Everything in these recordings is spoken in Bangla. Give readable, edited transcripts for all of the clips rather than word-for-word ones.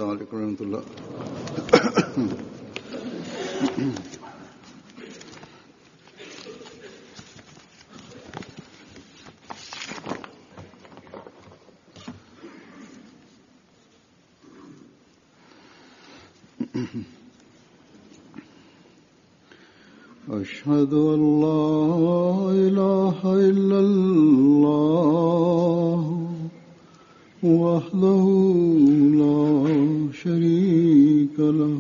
السلام عليكم ورحمة الله. أشهد أن لا إله إلا الله وحده لا شريك له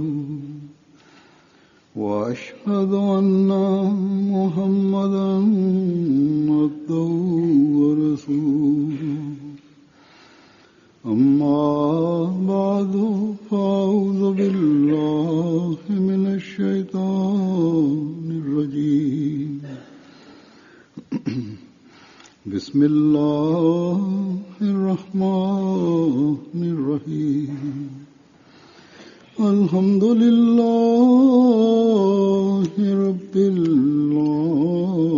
وأشهد أن محمدا عبده ورسوله أما بعد فأعوذ بالله من الشيطان الرجيم بسم الله الرحمن الرحيم الحمد لله رب العالمين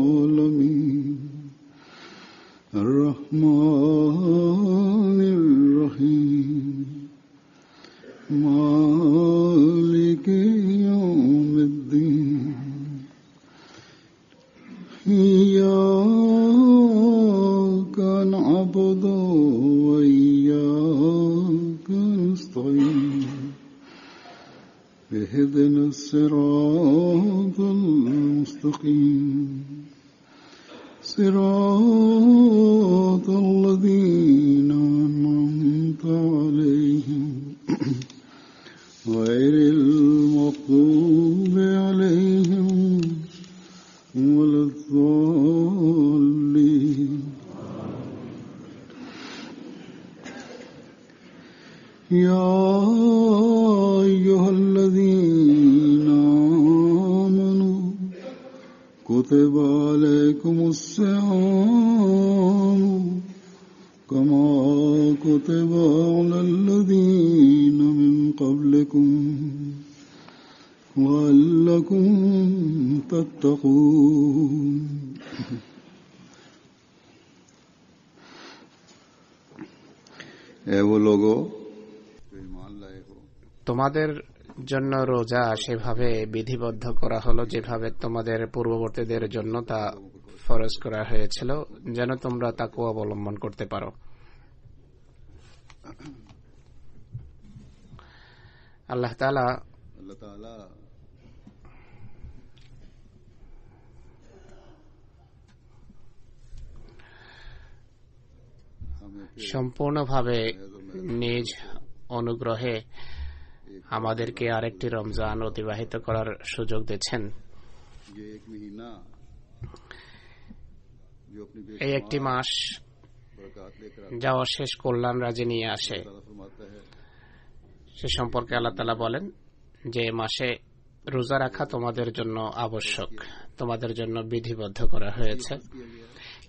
الرحمن الرحيم مالك يوم الدين إياك نعبد وإياك نستعين اهدنا الصراط المستقيم صراط الذين أنعمت عليهم غير المغضوب عليهم ولا الضالين. يا أيها الذين آمنوا كتب عليكم الصيام كما كتب على الذين من قبلكم لعلكم تتقون. वो लोगों তোমাদের জন্য রোজা সেভাবে বিধিবদ্ধ করা হলো যেভাবে তোমাদের পূর্ববর্তীদের জন্য তা ফরজ করা হয়েছিল, যেন তোমরা তাকওয়া অবলম্বন করতে পারো। আল্লাহ তাআলা সম্পূর্ণভাবে নিজ অনুগ্রহে আমাদেরকে আরেকটি রমজান অতিবাহিত করার সুযোগ দিচ্ছেন। এই একটি মাস যা অশেষ কল্যাণ রাজি নিয়ে আসে, সে সম্পর্কে আল্লাহ তাআলা বলেন যে মাসে রোজা রাখা তোমাদের জন্য আবশ্যক, তোমাদের জন্য বিধিবদ্ধ করা হয়েছে।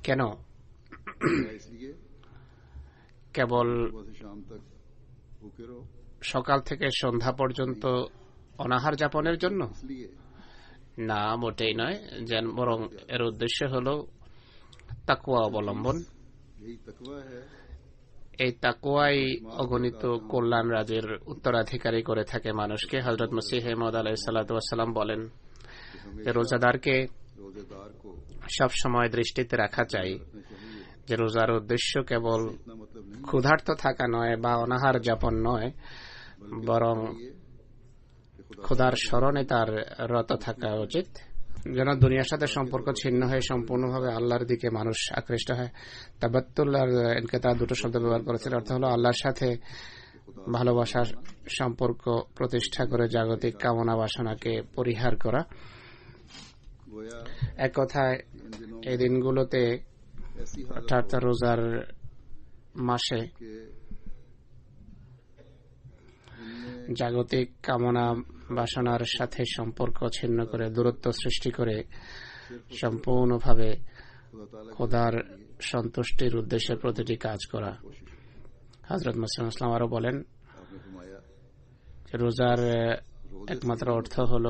কেন? কেবল সকাল থেকে সন্ধ্যা পর্যন্ত অনাহার যাপনের জন্য? না, মোটেই নয়, বরং এর উদ্দেশ্য হল তাকওয়া অবলম্বন। এই তাকওয়াই অগণিত কল্যাণ রাজের উত্তরাধিকারী করে থাকে মানুষকে। হযরত মসিহ মাউদ আলাইহিস সালাতু ওয়াস সালাম বলেন যে রোজাদারকে সব সময় দৃষ্টিতে রাখা চাই যে রোজার উদ্দেশ্য কেবল ক্ষুধার্ত থাকা নয় বা অনাহার যাপন নয়, বরং খোদার স্মরণে তার রত থাকা উচিত, যেন দুনিয়ার সাথে সম্পর্ক ছিন্ন হয়ে সম্পূর্ণভাবে আল্লাহর দিকে মানুষ আকৃষ্ট হয়। তাবাত্তুল আর ইনকিতা দুটো শব্দ ব্যবহার করেছিল, অর্থ হলো আল্লাহর সাথে ভালোবাসার সম্পর্ক প্রতিষ্ঠা করে জাগতিক কামনা বাসনাকে পরিহার করা। এক কথায় এই দিনগুলোতে অর্থাৎ রোজার মাসে জাগতিক কামনা বাসনার সাথে সম্পর্ক ছিন্ন করে দূরত্ব সৃষ্টি করে সম্পূর্ণভাবে খোদার সন্তুষ্টির উদ্দেশ্যে প্রতিটি কাজ করা। হযরত মুসলিম ইসলাম আরো বলেন রোজার একমাত্র অর্থ হল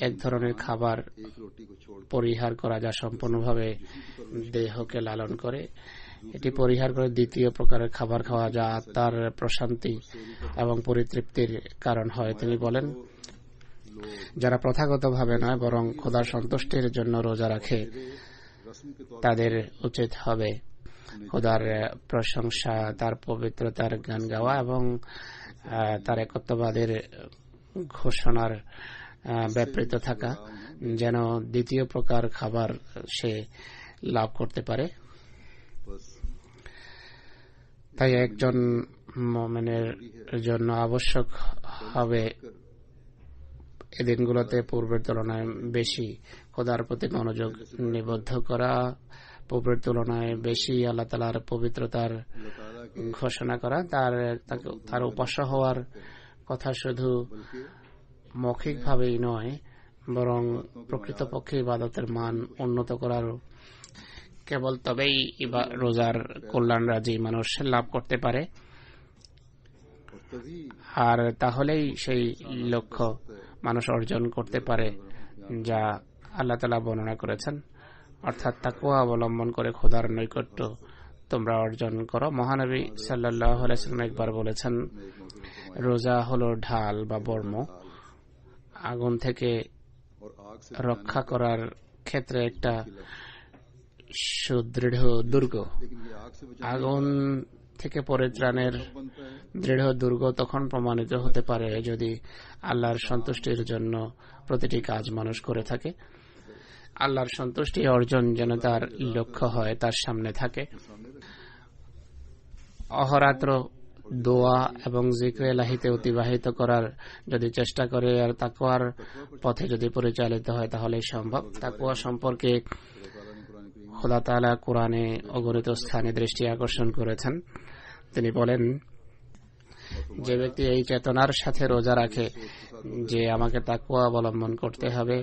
এক ধরনের খাবার পরিহার করা যা সম্পূর্ণভাবে দেহকে লালন করে এটি পরিহার করে দ্বিতীয় প্রকারের খাবার খাওয়া, যা আত্মার প্রশান্তি এবং পরিতৃপ্তির কারণ হয়। তিনি বলেন, যারা প্রথাগতভাবে নয় বরং খোদার সন্তুষ্টির জন্য রোজা রাখে, তাদের উচিত হবে খোদার প্রশংসা, তার পবিত্রতার গান গাওয়া এবং তার একত্ববাদের ঘোষণার ব্যাপৃত থাকা, যেন দ্বিতীয় প্রকার খাবার সে লাভ করতে পারে। তাই একজন মুমিনের জন্য আবশ্যক হবে এ দিনগুলোতে পূর্বের তুলনায় বেশি খোদার প্রতি মনোযোগ নিবদ্ধ করা, পূর্বের তুলনায় বেশি আল্লাহ তাআলার পবিত্রতার ঘোষণা করা, তার উপাস্য হওয়ার কথা শুধু মৌখিকভাবেই নয় বরং প্রকৃতপক্ষে ইবাদতের মান উন্নত করারও। কেবল তবেই রোজার কল্যাণ রাজি মানুষ লাভ করতে পারে, আর তাহলেই সেই লক্ষ্য মানুষ অর্জন করতে পারে যা আল্লাহ তাআলা বর্ণনা করেছেন, অর্থাৎ তাকওয়া অবলম্বন করে খোদার নৈকট্য তোমরা অর্জন করো। মহানবী সাল্লাল্লাহু আলাইহি ওয়াসাল্লাম একবার বলেছেন, রোজা হলো ঢাল বা বর্ম, আগুন থেকে রক্ষা করার ক্ষেত্রে একটা সুদৃঢ় দুর্গ। আগুন থেকে পরিত্রাণের দৃঢ় দুর্গ তখন প্রমাণিত হতে পারে যদি আল্লাহর সন্তুষ্টির জন্য প্রতিটি কাজ মানুষ করে থাকে। আল্লাহর সন্তুষ্টি অর্জন যেন তার লক্ষ্য হয়, তার সামনে থাকে। অহরাত্র দোয়া এবং জিকরে ইলাহিতে অতিবাহিত করার যদি চেষ্টা করে আর তাকওয়ার পথে যদি পরিচালিত হয় তাহলে সম্ভব। তাকওয়া সম্পর্কে খোদা তাআলা কোরআনে অগণিত স্থানে দৃষ্টি আকর্ষণ করেছেন। তিনি বলেন, যে ব্যক্তি এই চেতনার সাথে রোজা রাখে যে আমাকে তাকওয়া অবলম্বন করতে হবে,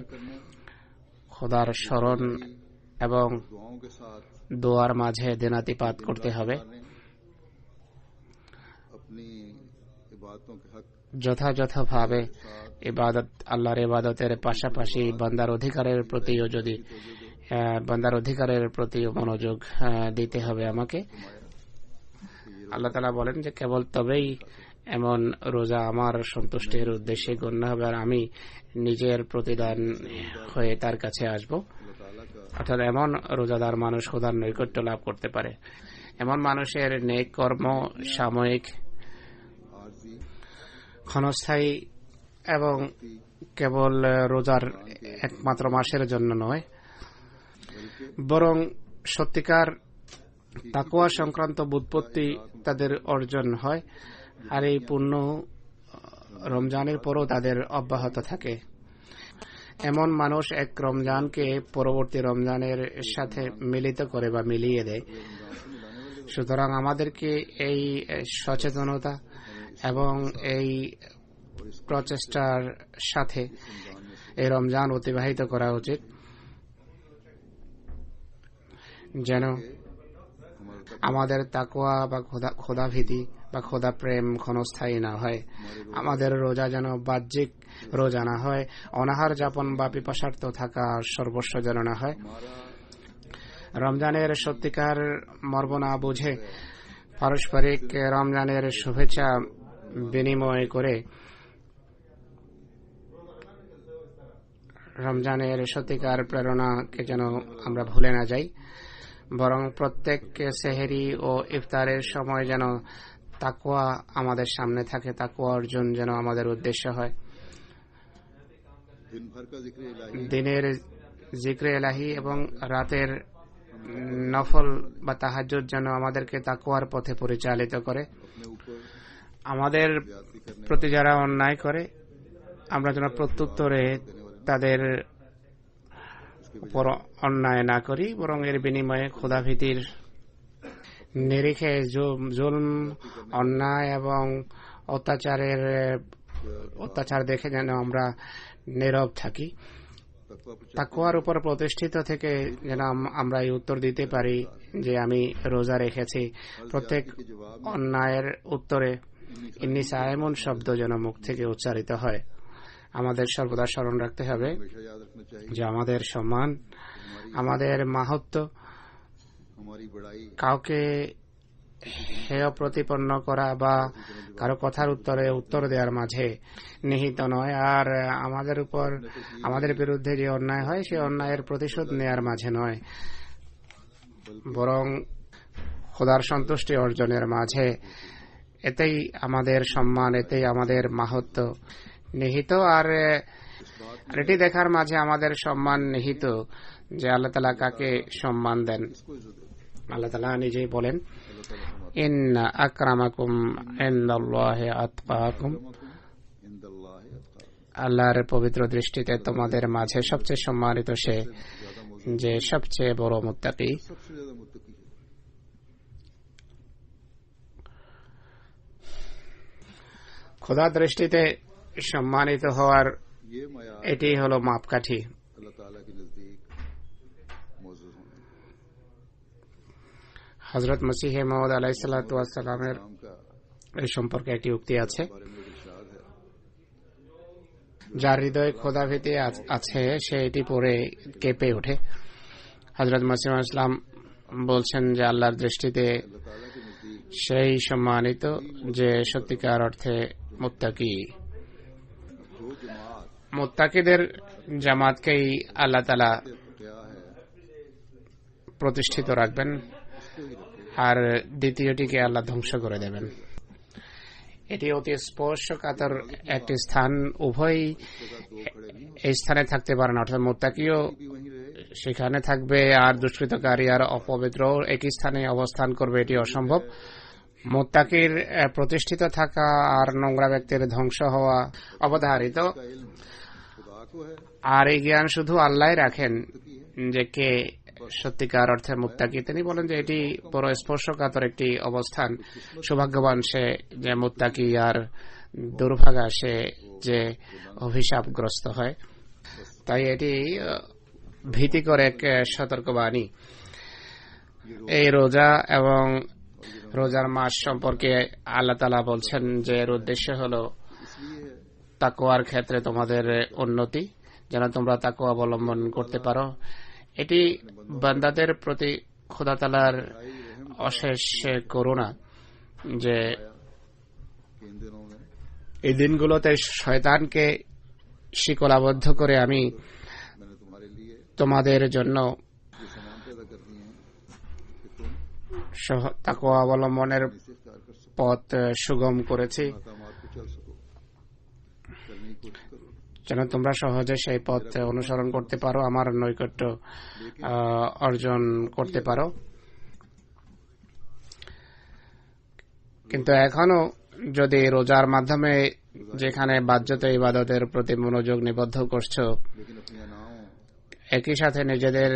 খোদার স্মরণ এবং দোয়ার মাঝে দিনাতিপাত করতে হবে, যথাযথভাবে ইবাদত আল্লাহর ইবাদতের পাশাপাশি বান্দার অধিকারের প্রতিও মনোযোগ দিতে হবে আমাকে। আল্লাহ তাআলা বলেন যে কেবল তবেই এমন রোজা আমার সন্তুষ্টির উদ্দেশ্যে গণ্য হবে আর আমি নিজের প্রতিদান হয়ে তার কাছে আসব। অর্থাৎ এমন রোজাদার মানুষ খোদার নৈকট্য লাভ করতে পারে। এমন মানুষের নেক কর্ম সাময়িক, ক্ষণস্থায়ী এবং কেবল রোজার একমাত্র মাসের জন্য নয়, বরং সত্যিকার তাকওয়া সংক্রান্ত বুৎপত্তি তাদের অর্জন হয়, আর এই পুণ্য রমজানের পরও তাদের অব্যাহত থাকে। এমন মানুষ এক রমজানকে পরবর্তী রমজানের সাথে মিলিত করে বা মিলিয়ে দেয়। সুতরাং আমাদেরকে এই সচেতনতা এবং এই প্রচেষ্টার সাথে এই রমজান অতিবাহিত করা উচিত, যেন আমাদের তাকওয়া বা খোদাভীতি বা খোদা প্রেম ক্ষণস্থায়ী না হয়। আমাদের রোজা যেন বাহ্যিক রোজা না হয়, অনাহার যাপন বা পিপাসার্থ থাকা সর্বস্ব যেন না হয়। রমজানের সত্যিকার মর্ম না বুঝে পারস্পরিক রমজানের শুভেচ্ছা বিনিময় করে রমজানের সত্যিকার প্রেরণাকে যেন আমরা ভুলে না যাই, বরং প্রত্যেক সেহরি ও ইফতারের সময় যেন তাকওয়া আমাদের সামনে থাকে, তাকওয়া অর্জন যেন আমাদের উদ্দেশ্য হয়। দিনের জিক্রে ইলাহি এবং রাতের নফল বা তাহাজ্জুদ যেন আমাদেরকে তাকওয়ার পথে পরিচালিত করে। আমাদের প্রতি যারা অন্যায় করে আমরা যেন প্রত্যুত্তরে তাদের উপর অন্যায় না করি, বরং এর বিনিময়ে খোদাভীতির নিরিখে জুলম, অন্যায় এবং অত্যাচার দেখে যেন আমরা নীরব থাকি। তাকওয়ার উপর প্রতিষ্ঠিত থেকে যেন আমরা এই উত্তর দিতে পারি যে আমি রোজা রেখেছি। প্রত্যেক অন্যায়ের উত্তরে ইন্নী সায়েমুন শব্দ যেন মুখ থেকে উচ্চারিত হয়। আমাদের সর্বদা স্মরণ রাখতে হবে যে আমাদের সম্মান, আমাদের মাহাত্ম্য हमारी बड़ाई কাউকে হেয় প্রতিপন্ন করা বা কারো কথার উত্তর দেওয়ার মাঝে নিহিত নয়, আর আমাদের বিরুদ্ধে যে অন্যায় হয় সেই অন্যায়ের প্রতিশোধ নেয়ার মাঝে নয়, বরং খোদার সন্তুষ্টি অর্জনের মাঝে। এতেই আমাদের সম্মান, এতেই আমাদের মাহাত্ম্য নিহিত। আর এটি দেখার মাঝে আমাদের সম্মান নিহিত যে আল্লাহ তাআলা কাকে সম্মান দেন। আল্লাহ তাআলা নিজেই বলেন, ইন্না আকরামাকুম ইনদাল্লাহি আতকাকুম, আল্লাহর পবিত্র দৃষ্টিতে তোমাদের মাঝে সবচেয়ে সম্মানিত সে যে সবচেয়ে বড় মুত্তাকি। খোদার দৃষ্টিতে সম্মানিত হওয়ার এটি হলো মাপকাঠি। হযরত মসিহ মউদ আলাইহিস সালাতু ওয়াস সালামের এই সম্পর্কে একটি উক্তি আছে, যার হৃদয়ে খোদা ভীতি আছে সে এটি পড়ে কেঁপে ওঠে। হযরত মসিহ ইসলাম বলছেন যে আল্লাহর দৃষ্টিতে সেই সম্মানিত যে সত্যিকার অর্থে মুত্তাকি। মুত্তাকিদের জামাতকেই আল্লাহ তাআলা প্রতিষ্ঠিত রাখবেন, আর দ্বিতীয়টিকে আল্লাহ ধ্বংস করে দেবেন। এটি অতি স্পর্শকাতর একটি স্থান। উভয়ই এই স্থানে থাকতে পারে না, অর্থাৎ মুত্তাকিও সেখানে থাকবে আর দুষ্কৃতকারী আর অপবিত্র একই স্থানে অবস্থান করবে, এটি অসম্ভব। মুত্তাকির প্রতিষ্ঠিত থাকা আর নোংরা ব্যক্তির ধ্বংস হওয়া অবধারিত। আর এই জ্ঞান শুধু আল্লাহ রাখেন যে কে সত্যিকার অর্থে মুত্তাকি। তিনি বলেন যে এটি বড় স্পর্শকাতর একটি অবস্থান। সৌভাগ্যবান সে যে মুত্তাকি, আর দুর্ভাগা সে যে অভিশাপগ্রস্ত হয়। তাই এটি ভীতিকর এক সতর্কবাণী। এই রোজা এবং রোজার মাস সম্পর্কে আল্লাহ তাআলা বলছেন যে এর উদ্দেশ্য হলো তাকওয়ার ক্ষেত্রে তোমাদের উন্নতি, যেন তোমরা তাকওয়া অবলম্বন করতে পারো। এটি বান্দাদের প্রতি খোদা তাআলার অশেষ করুণা যে এই দিনগুলোতে শয়তানকে শিকলাবদ্ধ করে আমি তোমাদের জন্য তাকওয়া অবলম্বনের পথ সুগম করেছি, যেন তোমরা সহজে সেই পথ অনুসরণ করতে পারো, আমার নৈকট্য অর্জন করতে পারো। কিন্তু এখনো যদি রোজার মাধ্যমে যেখানে বাহ্যত ইবাদতের প্রতি মনোযোগ নিবদ্ধ করছো, একই সাথে নিজেদের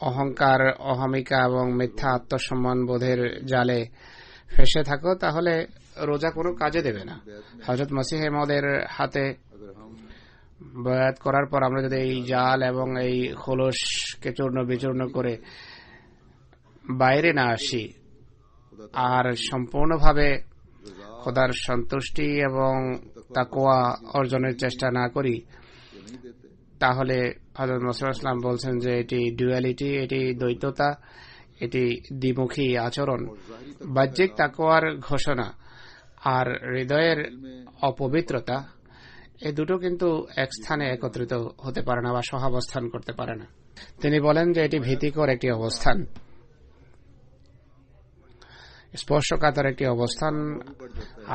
অহংকার, অহমিকা এবং মিথ্যা আত্মসম্মান বোধের জালে ফেসে থাকো, তাহলে রোজা কোনো কাজে দেবে না। হযরত মসিহ মউদের হাতে বয়াত করার পর আমরা যদি এই জাল এবং এই খোলসকে চূর্ণ বিচূর্ণ করে বাইরে না আসি আর সম্পূর্ণভাবে খোদার সন্তুষ্টি এবং তাকওয়া অর্জনের চেষ্টা না করি, তাহলে হযরত মসিহ ইসলাম বলছেন যে এটি ডুয়ালিটি, এটি দ্বৈততা, এটি দ্বিমুখী আচরণ। বাহ্যিক তাকওয়ার ঘোষণা আর হৃদয়ের অপবিত্রতা, এই দুটো কিন্তু এক স্থানে একত্রিত হতে পারে না বা সহাবস্থান করতে পারে না। তিনি বলেন যে এটি ভীতিকর একটি অবস্থান, স্পর্শকাতর একটি অবস্থান,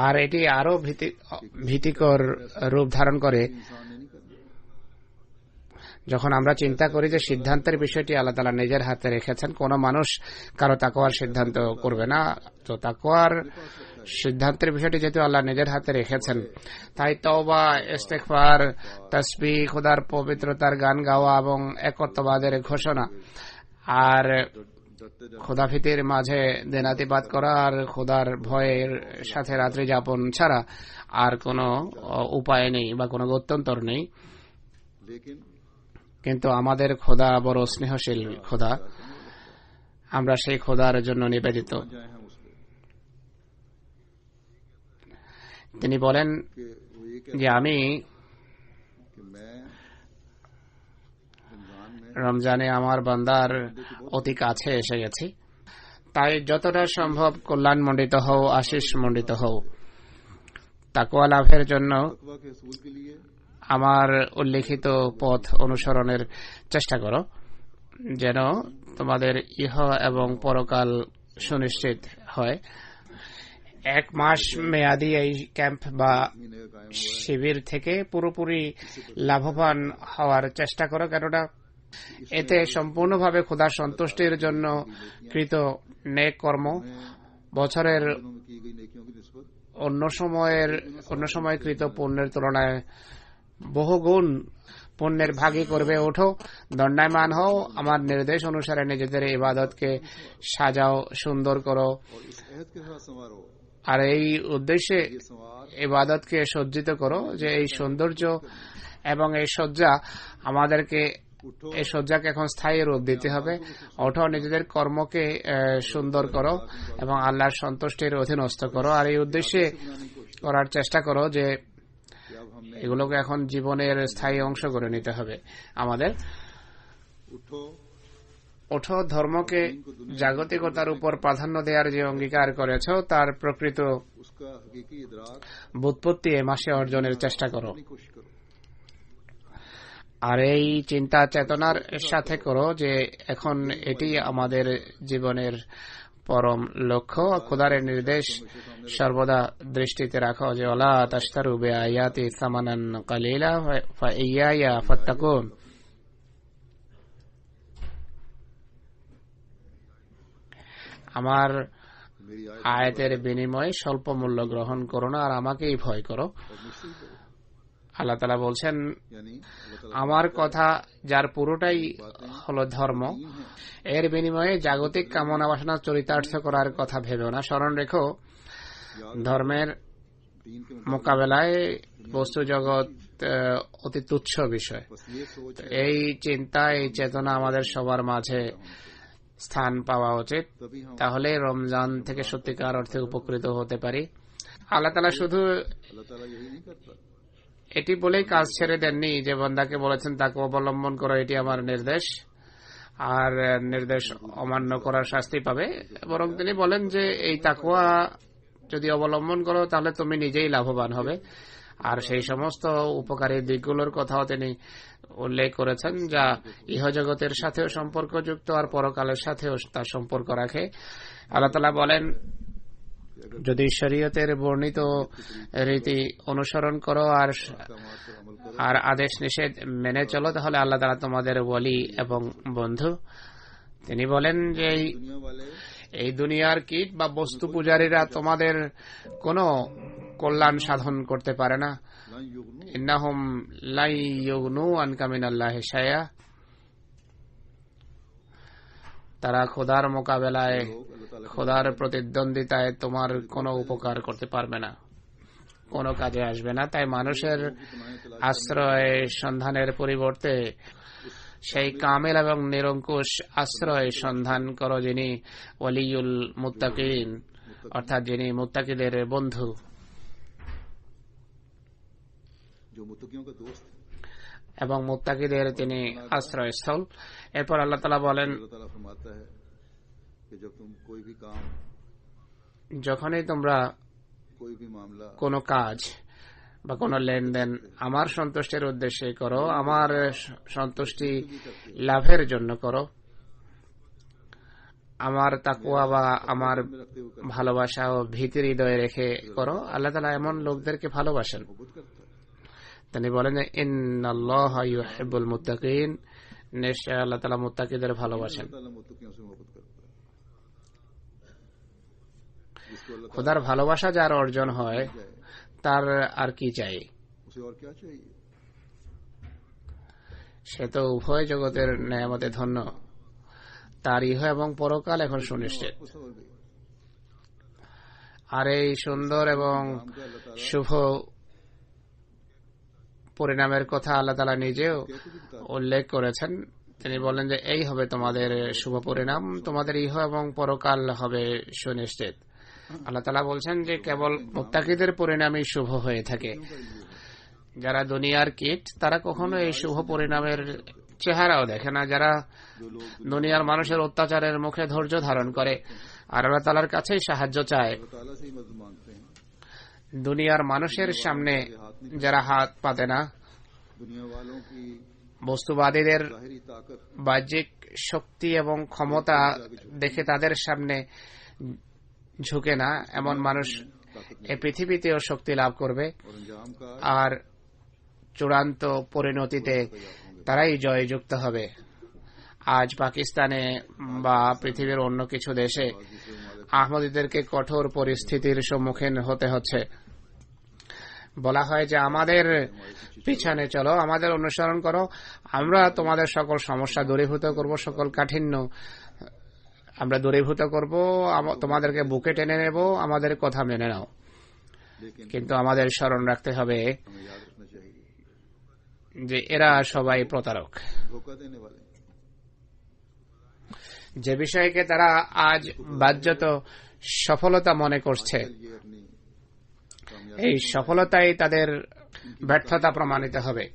আর এটি আরো ভীতিকর রূপ ধারণ করে যখন আমরা চিন্তা করি যে সিদ্ধান্তের বিষয়টি আল্লাহ তাআলা নিজের হাতে রেখেছেন। কোন মানুষ কারো তাকওয়ার সিদ্ধান্ত করবে না। তো তাকওয়ার সিদ্ধান্তের বিষয়টি যেহেতু আল্লাহ নিজের হাতে রেখেছেন, তাই তওবা, ইস্তেগফার, তাসবিহ, খোদার পবিত্রতার গান গাওয়া এবং একত্ববাদের ঘোষণা আর খোদাভীতির মাঝে দিনাতিপাত করা আর খোদার ভয়ের সাথে রাত্রি যাপন ছাড়া আর কোনো উপায় নেই বা কোনো গত্যন্তর নেই। কিন্তু আমাদের খোদা বড় স্নেহশীল খোদা, আমরা সেই খোদার জন্য নিবেদিত। তিনি বলেন যে আমি রমজানে আমার বান্দার অতি কাছে এসে গেছি, তাই যতটা সম্ভব কল্যাণমণ্ডিত হও, আশিস মণ্ডিত হও। তাকওয়া লাভের জন্য तकवा के हसूल के लिए আমার উল্লেখিত পথ অনুসরণের চেষ্টা করো, যেন তোমাদের ইহ এবং পরকাল সুনিশ্চিত হয়। 1 মাস মেয়াদী এই ক্যাম্প বা महीने का कायम শিবির থেকে পুরোপুরি লাভবান হওয়ার চেষ্টা করো, কেননা এতে সম্পূর্ণভাবে খোদার সন্তুষ্টির জন্য কৃত নেক কর্ম বছরের दिनों में की गई नेकियों की निस्बत অন্য সময় কৃত পুণ্যের তুলনায় বহুগুণ পুণ্যের ভাগী করবে। ওঠো, দণ্ডায়মান হও, আমার নির্দেশ অনুসারে নিজেদের ইবাদতকে সাজাও, সুন্দর করো, और इस अहद के साथ संवारो। আর এই উদ্দেশ্যে ये संवार ইবাদতকে সজ্জিত করো যে এই সৌন্দর্য এবং এই সজ্জা আমাদেরকে, এই সজ্জাকে এখন স্থায়ী রূপ দিতে হবে। ওঠো, নিজেদের কর্মকে সুন্দর করো এবং আল্লাহর সন্তুষ্টির অধীনস্থ করো, আর এই উদ্দেশ্যে করার চেষ্টা করো যে कि अब हमने এগুলোকে এখন জীবনের স্থায়ী অংশ করে নিতে হবে আমাদের। उठो ওঠো, ধর্মকে জাগতিকতার উপর প্রাধান্য দেওয়ার যে অঙ্গীকার করেছ তার প্রকৃত उसका हकीकी इदराक বুৎপত্তি এ মাসে অর্জনের চেষ্টা করো, की कोशिश करो। আর এই চিন্তা চেতনার সাথে করো যে এখন এটি আমাদের জীবনের পরম লক্ষ্য। খোদারের নির্দেশ সর্বদা দৃষ্টিতে রাখো যে ওয়ালা তাশতারু বিআয়াতি সামানান কালিলা ফাইয়ায়া ফাত্তাকুন। আমার मेरी आयत আয়াতের বিনিময়ে স্বল্প মূল্য গ্রহণ করো না, আর আমাকেই ভয় করো। और मुझसे ही करो। আল্লাহ তাআলা বলছেন, यानी अल्लाह ताला আমার কথা যার পুরোটাই হলো ধর্ম, এর বিনিময়ে জাগতিক কামনা বাসনা চরিতার্থ করার কথা ভেবেও না। স্মরণ রেখো, ধর্মের दीन के মোকাবেলায় বস্তু জগৎ অতি তুচ্ছ বিষয়। बस ये सोच है, এই চিন্তা, এই চেতনা আমাদের সবার মাঝে স্থান পাওয়া উচিত, तभी हम তাহলে রমজান থেকে সত্যিকার অর্থে উপকৃত হতে পারি। আল্লাহ তাআলা শুধু अल्लाह ताला यही नहीं करता। এটি বলেই কাজ ছেড়ে দেননি যে বান্দাকে বলেছেন তাকে অবলম্বন করো, এটি আমার নির্দেশ, আর নির্দেশ অমান্য করার শাস্তি পাবে, বরং তিনি বলেন যে এই তাকওয়া যদি অবলম্বন করো তাহলে তুমি নিজেই লাভবান হবে। আর সেই সমস্ত উপকারী দিকগুলোর কথাও তিনি উল্লেখ করেছেন যা ইহজগতের সাথেও সম্পর্কযুক্ত আর পরকালের সাথেও তার সম্পর্ক রাখে। আল্লাহ তাআলা বলেন, যদি শরীয়তের বর্ণিত রীতি অনুসরণ করো আর আর আদেশ নিষেধ মেনে চলো, তাহলে আল্লাহ তাআলা তোমাদের ওয়ালি এবং বন্ধু। তিনি বলেন যে दुनिया वाले এই দুনিয়ার কীট বা বস্তু পূজারীরা তোমাদের কোনো কল্যাণ সাধন করতে পারে না। ला युगनू ইন্নাহুম লা ইউগনু আনকা মিনাল্লাহি শাইআ, তারা খোদার মোকাবেলায়, लोग अल्लाह ताला খোদার প্রতিদ্বন্দ্বিতায় তোমার কোনো উপকার করতে পারবে না, কোনো কাজে আসবে না। তাই মানুষের আশ্রয় সন্ধানের পরিবর্তে সেই কামেল এবং নিরঙ্কুশ আশ্রয় সন্ধান করো, যিনি ওয়ালিউল মুত্তাকিন, অর্থাৎ যিনি মুত্তাকিদের বন্ধু। जो मुत्तकियों का दोस्त है। এবং মুত্তাকিদের তিনি আশ্রয়স্থল। এরপর আল্লাহ তাআলা বলেন, अल्लाह ताला फरमाता है कि जब तुम कोई भी काम, যখনই তোমরা कोई भी मामला কোনো কাজ বা কোনো লেনদেন আমার সন্তুষ্টির উদ্দেশ্যে করো, আমার সন্তুষ্টি লাভের জন্য করো, আমার তাকওয়া বা আমার रखते हुए ভালোবাসা ও ভীতির হৃদয়ে রেখে করো। আল্লাহ তাআলা এমন লোকদেরকে ভালোবাসেন। मोहब्बत करता है। তিনি বলেন যে ইন্নাল্লাহা ইউহিব্বুল মুত্তাকিন, নিশ্চয় আল্লাহ তাআলা মুত্তাকিদের ভালোবাসেন। अल्लाह ताला मुत्तकियों से मोहब्बत करता है। जिसको अल्लाह খোদার ভালোবাসা যার অর্জন হয় তার আর কি চাই? उसे और क्या चाहिए? সে তো উভয় জগতের নেয়ামতে ধন্য, তার ইহ এবং পরকাল এখন সুনিশ্চিত। वो समझ गई। আর এই সুন্দর এবং काम का अल्लाह ताला শুভ পরিণামের কথা আল্লাহ তাআলা নিজেও উল্লেখ করেছেন। তিনি বলেন যে এই হবে তোমাদের শুভ পরিণাম, তোমাদের ইহ এবং পরকাল হবে সুনিশ্চিত। আল্লাহ তাআলা বলছেন যে কেবল মুত্তাকিদের পরিণামই শুভ হয়ে থাকে। যারা দুনিয়ার কীট তারা কখনো এই শুভ পরিণামের চেহারাও দেখে না, যারা जो लोग দুনিয়ার মানুষের অত্যাচারের মুখে ধৈর্য ধারণ করে আর আল্লাহ তাআলার কাছেই সাহায্য চায়, अल्लाह ताला से ही मदद मांगते हैं, দুনিয়ার মানুষের সামনে যারা হাত পাতে না, दुनिया वालों की বস্তুবাদীদের जाहिरी ताकत বাহ্যিক শক্তি এবং ক্ষমতা দেখে তাদের সামনে ঝুঁকে না, এমন মানুষ এই পৃথিবীতেও শক্তি লাভ করবে और अंजाम का আর চূড়ান্ত পরিণতিতে তারাই জয়যুক্ত হবে। আজ পাকিস্তানে বা পৃথিবীর অন্য কিছু দেশে আহমদীদেরকে কঠোর পরিস্থিতির সম্মুখীন হতে হচ্ছে। বলা হয় যে আমাদের পিছনে চলো, আমাদের অনুসরণ করো, আমরা তোমাদের সকল সমস্যা দূরীভূত করব, সকল কাঠিন্য আমরা দূরীভূত করব, তোমাদেরকে বুকে টেনে নেব, আমাদের কথা মেনে নাও। কিন্তু আমাদের স্মরণ রাখতে হবে हमें याद रखना चाहिए, যে এরা সবাই প্রতারক। धोखा देने वाले যে বিষয়কে তারা আজ বাহ্যত সফলতা মনে করছে, ये अपनी कामयाबी এই সফলতাই তাদের ব্যর্থতা প্রমাণিত হবে।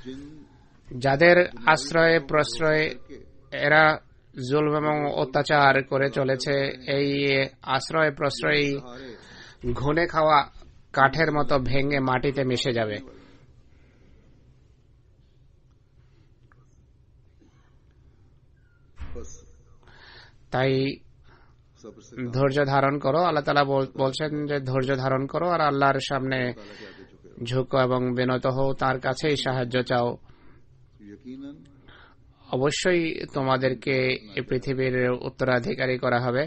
जिन যাদের আশ্রয়ে প্রশ্রয়ে এরা জুলম এবং অত্যাচার করে চলেছে, এই আশ্রয় প্রশ্রয় सहारे ঘুনে খাওয়া কাঠের মতো ভেঙে মাটিতে মিশে যাবে। बस তাই सब्र से ধৈর্য ধারণ করো। আল্লাহ তাআলা বলছেন যে ধৈর্য ধারণ করো আর আল্লাহর সামনে ताला के आगे झुके ঝুঁকো এবং বিনত হও, তার কাছেই সাহায্য চাও। रहो। यकीनन অবশ্যই তোমাদেরকে এই পৃথিবীর উত্তরাধিকারী করা হবে।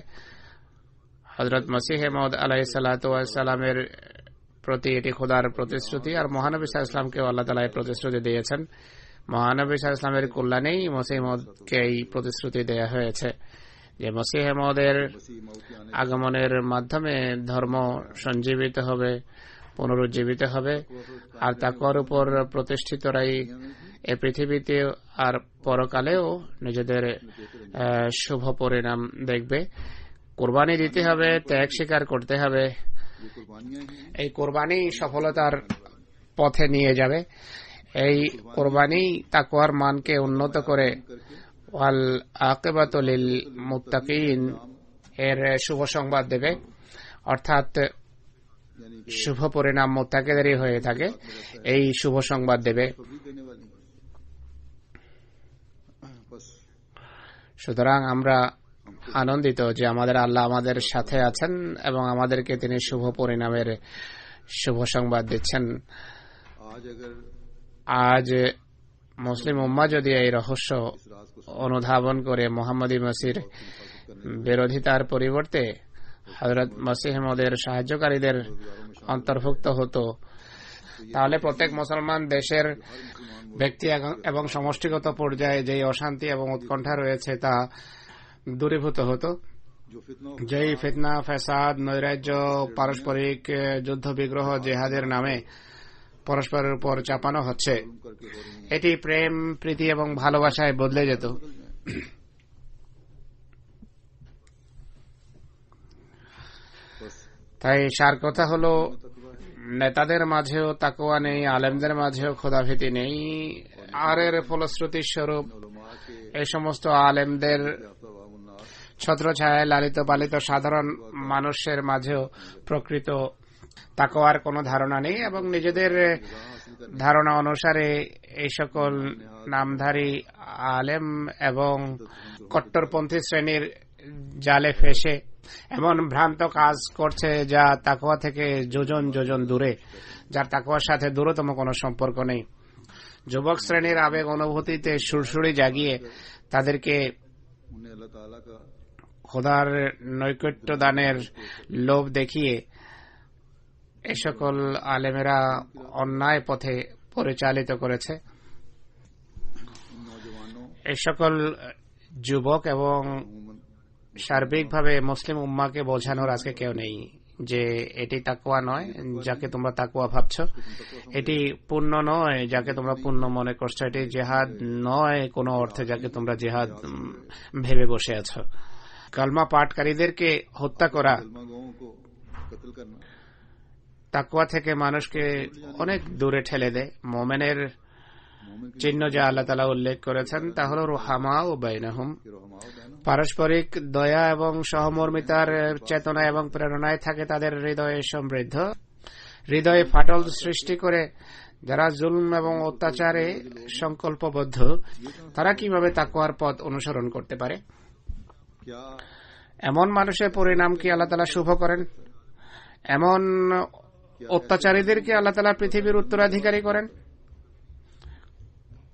হযরত মসিহ মউদ আলাইহিস সালাতু ওয়াস সালামের প্রতি এটি খোদার প্রতিশ্রুতি, আর মহানবী সাল্লাল্লাহু আলাইহি ওয়াসাল্লামকে আল্লাহ তাআলা এই প্রতিশ্রুতি দিয়েছেন। মহানবী সাল্লাল্লাহু আলাইহি ওয়াসাল্লামের কল্যাণেই মসিহ মউদকে এই প্রতিশ্রুতি দেয়া হয়েছে যে মসিহ মউদের मसीह मौत के आने আগমনের মাধ্যমে ধর্ম সঞ্জীবিত হবে, পুনরুজ্জীবিত হবে, আর তাকওয়ার উপর প্রতিষ্ঠিতরাই এ পৃথিবীতে আর পরকালেও নিজেদের শুভ পরিণাম দেখবে। কোরবানি দিতে হবে, ত্যাগ স্বীকার করতে হবে। ये कुर्बानियां ही এই কোরবানি সফলতার পথে নিয়ে যাবে। এই কোরবানি তাকওয়ার মানকে উন্নত করে ওয়াল আকিবাতু লিল মুত্তাকিন এর শুভ সংবাদ দেবে, অর্থাৎ यानी শুভ পরিণাম মুত্তাকিদেরই হয়ে থাকে, এই শুভ সংবাদ দেবে। खुशी देने वाली बस সুতরাং আমরা আনন্দিত যে আমাদের আল্লাহ আমাদের সাথে আছেন এবং আমাদেরকে তিনি শুভ পরিণামের শুভ সংবাদ দিচ্ছেন। आज अगर আজ মুসলিম উম্মাহ যদি এই রহস্য इस राज को অনুধাবন করে মুহাম্মদী মসির বিরোধিতার পরিবর্তে হযরত মসিহ মউদের সাহায্যকারীদের অন্তর্ভুক্ত হতো, তাহলে প্রত্যেক মুসলমান দেশের ব্যক্তি এবং সমষ্টিগত পর্যায়ে যে অশান্তি এবং উৎকণ্ঠা রয়েছে তা দূরীভূত হতো। जो फितना যেই ফিতনা, ফ্যাসাদ, নৈরাজ্য, পারস্পরিক যুদ্ধ বিগ্রহ জেহাদের নামে পরস্পরের উপর চাপানো হচ্ছে, करके हो रही এটি প্রেম, প্রীতি এবং ভালোবাসায় বদলে যেত। बस তাই সার কথা হলো, নেতাদের মাঝেও তাকওয়া নেই, আলেমদের মাঝেও খোদাভীতি নেই, আর এর ফলশ্রুতি স্বরূপ उलमा के এই সমস্ত আলেমদের याफ्ता वामुन्नास ছত্রছায়ায় লালিত পালিত সাধারণ মানুষের মাঝেও প্রকৃত তাকওয়ার কোনো ধারণা নেই এবং নিজেদের ধারণা অনুসারে এই সকল নামধারী আলেম এবং কট্টরপন্থী শ্রেণীর জালে ফেসে এমন ভ্রান্ত কাজ করছে যা তাকওয়া থেকে যোজন যোজন দূরে, যার তাকওয়ার সাথে দূরতম কোনো সম্পর্ক নেই। যুবক শ্রেণীর আবেগ অনুভূতিতে সুরসুরি জাগিয়ে তাদেরকে उन्हें अल्लाह ताला का খোদার নৈকট্য দানের লোভ দেখিয়ে এ সকল আলেমেরা অন্যায় পথে পরিচালিত করেছে। इन नौजवानों এই সকল যুবক এবং उमूमन সার্বিকভাবে মুসলিম উম্মাকে বোঝানোর আজকে কেউ নেই যে এটি তাকওয়া নয় যাকে তোমরা তাকওয়া ভাবছো, এটি পুণ্য নয় যাকে তোমরা পুণ্য মনে করছো, এটি জেহাদ নয় কোনো অর্থে যাকে তোমরা জেহাদ ভেবে বসে আছো। কালমা পাঠকারীদেরকে হত্যা করা कलमा गोओं को कत्ल करना তাকওয়া থেকে মানুষকে অনেক দূরে ঠেলে দেয়। মোমেনের চিহ্ন যা আল্লাহ তাআলা উল্লেখ করেছেন তা হল রুহামা ও বাইনাহুম, कि रहमा व बैनहुम পারস্পরিক দয়া এবং সহমর্মিতার চেতনা এবং প্রেরণায় থাকে তাদের হৃদয়ে সমৃদ্ধ। হৃদয়ে ফাটল সৃষ্টি করে যারা জুলম এবং অত্যাচারে সংকল্পবদ্ধ, তারা কিভাবে তাকওয়ার পথ অনুসরণ করতে পারে? क्या এমন মানুষের পরিণাম কি আল্লাহ তাআলা শুভ করেন? এমন অত্যাচারীদেরকে আল্লাহ তাআলা পৃথিবীর উত্তরাধিকারী করেন?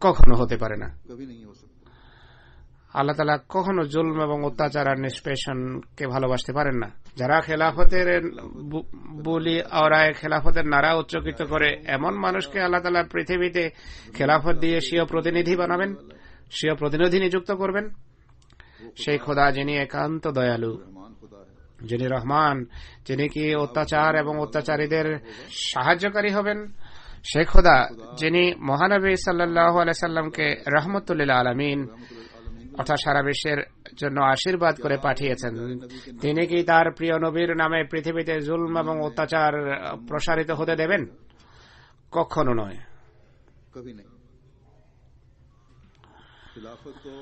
কখনো হতে পারে না। कभी नहीं हो सकता। আল্লাহ তাআলা কখনো জুলম এবং অত্যাচার আর নিষ্পেষণকে ভালোবাসতে পারেন না। যারা খেলাফতের বলি আওরায় খেলাফতের নারা উচ্চকিত করে, এমন মানুষকে আল্লাহ তাআলা পৃথিবীতে খেলাফত দিয়ে স্বীয় প্রতিনিধি বানাবেন, স্বীয় প্রতিনিধি নিযুক্ত করবেন। সেই খোদা যিনি একান্ত দয়ালু, रहमान खुदा है, যিনি রহমান, যিনি কি অত্যাচার এবং অত্যাচারীদের সাহায্যকারী হবেন। সে খোদা যিনি মহানবী সাল্লাল্লাহু আলাইহি সাল্লামকে রাহমাতুল লিল আলামিন অর্থাৎ সারা বিশ্বের জন্য আশীর্বাদ করে পাঠিয়েছেন, তিনি কি তার প্রিয় নবীর নামে পৃথিবীতে জুলম এবং অত্যাচার প্রসারিত হতে দেবেন? কখনো নয়। कभी नहीं। खिलाफत को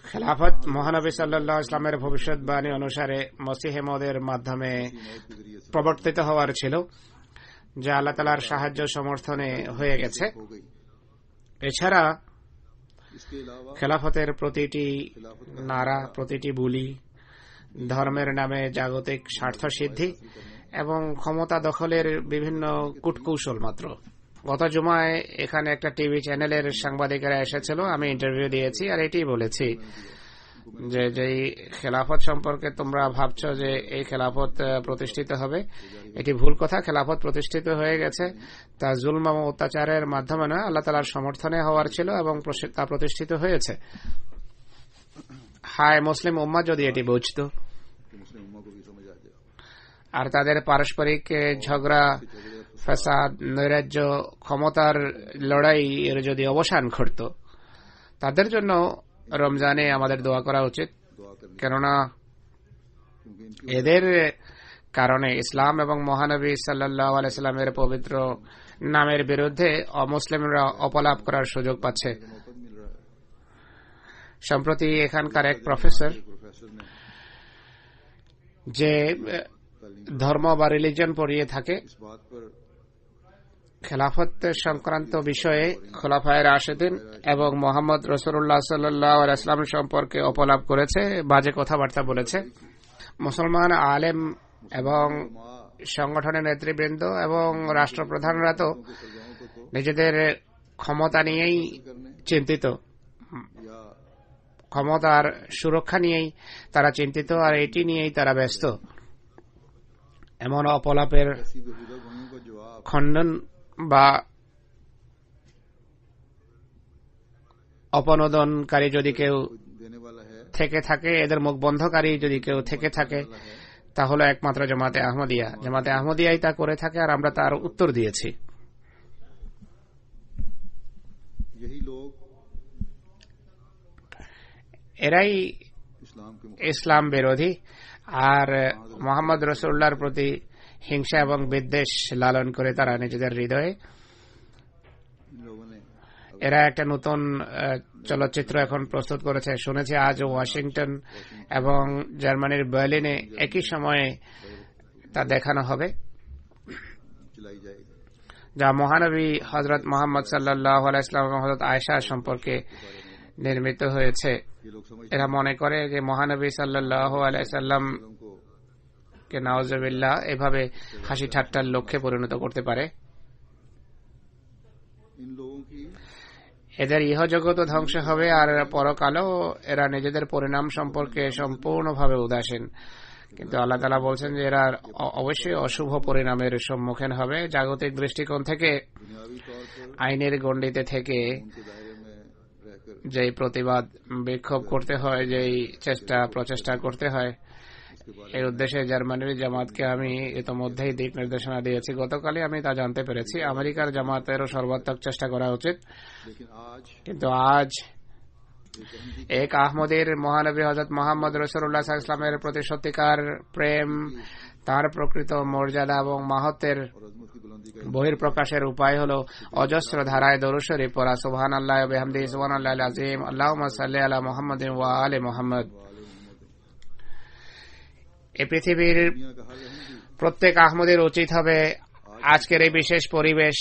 খেলাফত মহানবী সাল্লাল্লাহু আলাইহি ওয়াসাল্লামের ভবিষ্যৎবাণী অনুসারে মসিহে মওদের মাধ্যমে मौत के जरिए से প্রবর্তিত হওয়ার ছিল, যা আল্লাহ তাআলার সাহায্য সমর্থনে হয়ে গেছে। हो गई। এছাড়া इसके अलावा খেলাফতের প্রতিটি নারা, প্রতিটি বুলি ধর্মের নামে জাগতিক স্বার্থ সিদ্ধি এবং ক্ষমতা দখলের বিভিন্ন কূটকৌশল মাত্র। গত জুমায় এখানে একটা টিভি চ্যানেলের সাংবাদিকেরা এসেছিল, আমি ইন্টারভিউ দিয়েছি আর এটাই বলেছি যে যেই খেলাফত সম্পর্কে তোমরা ভাবছো যে এই খেলাফত প্রতিষ্ঠিত হবে, এটি ভুল কথা। খেলাফত প্রতিষ্ঠিত হয়ে গেছে, তা জুলম এবং অত্যাচারের মাধ্যমে নয়, আল্লাহ তাআলার সমর্থনে হওয়ার ছিল এবং তা প্রতিষ্ঠিত হয়েছে। হায় মুসলিম উম্মাহ যদি এটি বুঝতো कि मुस्लिम उम्मा को भी समझ आ जाए। আর তাদের পারস্পরিক ঝগড়া, ফ্যাসাদ, নৈরাজ্য, ক্ষমতার লড়াই এর যদি অবসান ঘটত, তাদের জন্য রমজানে আমাদের দোয়া করা উচিত। दुआ करनी, কেননা क्योंकि इनकी এদের কারণে ইসলাম এবং মহানবী সাল্লাল্লাহু আলাইহি সাল্লামের পবিত্র নামের বিরুদ্ধে অমুসলিমরা অপলাপ করার সুযোগ পাচ্ছে। मौका मिल रहा है। সম্প্রতি এখানকার এক প্রফেসর प्रोफेसर ने যে ধর্ম বা রিলিজন পড়িয়ে থাকে, इस बात पर খেলাফত সংক্রান্ত বিষয়ে খোলাফায়ে রাশিদিন এবং মোহাম্মদ রাসূলুল্লাহ সাল্লাল্লাহু আলাইহি ওয়াসাল্লাম সম্পর্কে অপলাপ করেছে, বাজে কথাবার্তা বলেছে। মুসলমান আলেম এবং সংগঠনের নেতৃবৃন্দ এবং রাষ্ট্রপ্রধানরা তো নিজেদের ক্ষমতা নিয়েই চিন্তিত, या ক্ষমতার সুরক্ষা নিয়েই তারা চিন্তিত, আর এটি নিয়েই তারা ব্যস্ত। এমন অপলাপের ऐसी बेहुदा भूमियों का जवाब খণ্ডন বা অপনোদনকারী যদি কেউ देने वाला है, থেকে থাকে, এদের মুখ বন্ধকারী যদি কেউ থেকে থাকে, তাহলে একমাত্র জামাতে আহমদিয়া। জামাতে আহমদিয়াই তা করে থাকে আর আমরা তার উত্তর দিয়েছি। यही लोग এরাই इस्लाम के ইসলাম বিরোধী আর মোহাম্মদ রাসূলুল্লাহর প্রতি হিংসা এবং বিদ্বেষ লালন করে তারা নিজেদের হৃদয়ে। इन लोगों ने এরা একটা নতুন চলচ্চিত্র এখন প্রস্তুত করেছে, শুনেছি আজ ওয়াশিংটন এবং জার্মানির বার্লিনে একই সময়ে তা দেখানো হবে, चलाई जाएगी। যা মহানবী হযরত মুহাম্মদ সাল্লাল্লাহু আলাইহি ওয়াসাল্লাম এবং হযরত আয়েশা সম্পর্কে নির্মিত হয়েছে। ये लोग समझते এরা মনে করে যে মহানবী সাল্লাল্লাহু আলাইহি ওয়াসাল্লাম हैं को কে নাউজুবিল্লাহ এভাবে হাসি ঠাট্টার লক্ষ্যে পরিণত করতে পারে। इन लोगों की এদের ইহজগত ধ্বংস হবে আর পরকালও এরা নিজেদের পরিণাম সম্পর্কে সম্পূর্ণভাবে উদাসীন। কিন্তু আল্লাহ তাআলা বলছেন যে এরা অবশ্যই অশুভ পরিণামের সম্মুখীন হবে। জাগতিক দৃষ্টিকোণ থেকে दुनियावी तौर पर আইনের গণ্ডিতে থেকে उनके दायरे में रहकर যেই প্রতিবাদ বিক্ষোভ করতে হয়, যেই প্রচেষ্টা করতে হয়, এই উদ্দেশ্যে জার্মানির জামাতকে আমি ইতোমধ্যেই দিক নির্দেশনা দিয়েছি। গতকালই আমি তা জানতে পেরেছি। আমেরিকার জামাতেরও সর্বাত্মক চেষ্টা করা উচিত। लेकिन आज কিন্তু আজ এক আহমদের মহানবী হযরত মুহাম্মদ রাসূলুল্লাহ সাল্লাল্লাহু আলাইহি ওয়াসাল্লামের প্রতি সত্যিকার প্রেম তার প্রকৃত মর্যাদা এবং মাহাত্ম্যের और अजमत की बुलंदी का বহির্প্রকাশের উপায় হল অজস্র ধারায় দরুদ শরীফ পড়া। সুবহানাল্লাহ ওয়া বিহামদিহি সুবহানাল্লাহিল আযীম, আল্লাহুম্মা সাল্লি আলা মুহাম্মাদিন ওয়া আলি মুহাম্মাদ। এই পৃথিবীর दुनिया का हर अहमदी প্রত্যেক আহমদের উচিত হবে আজকের এই বিশেষ পরিবেশ,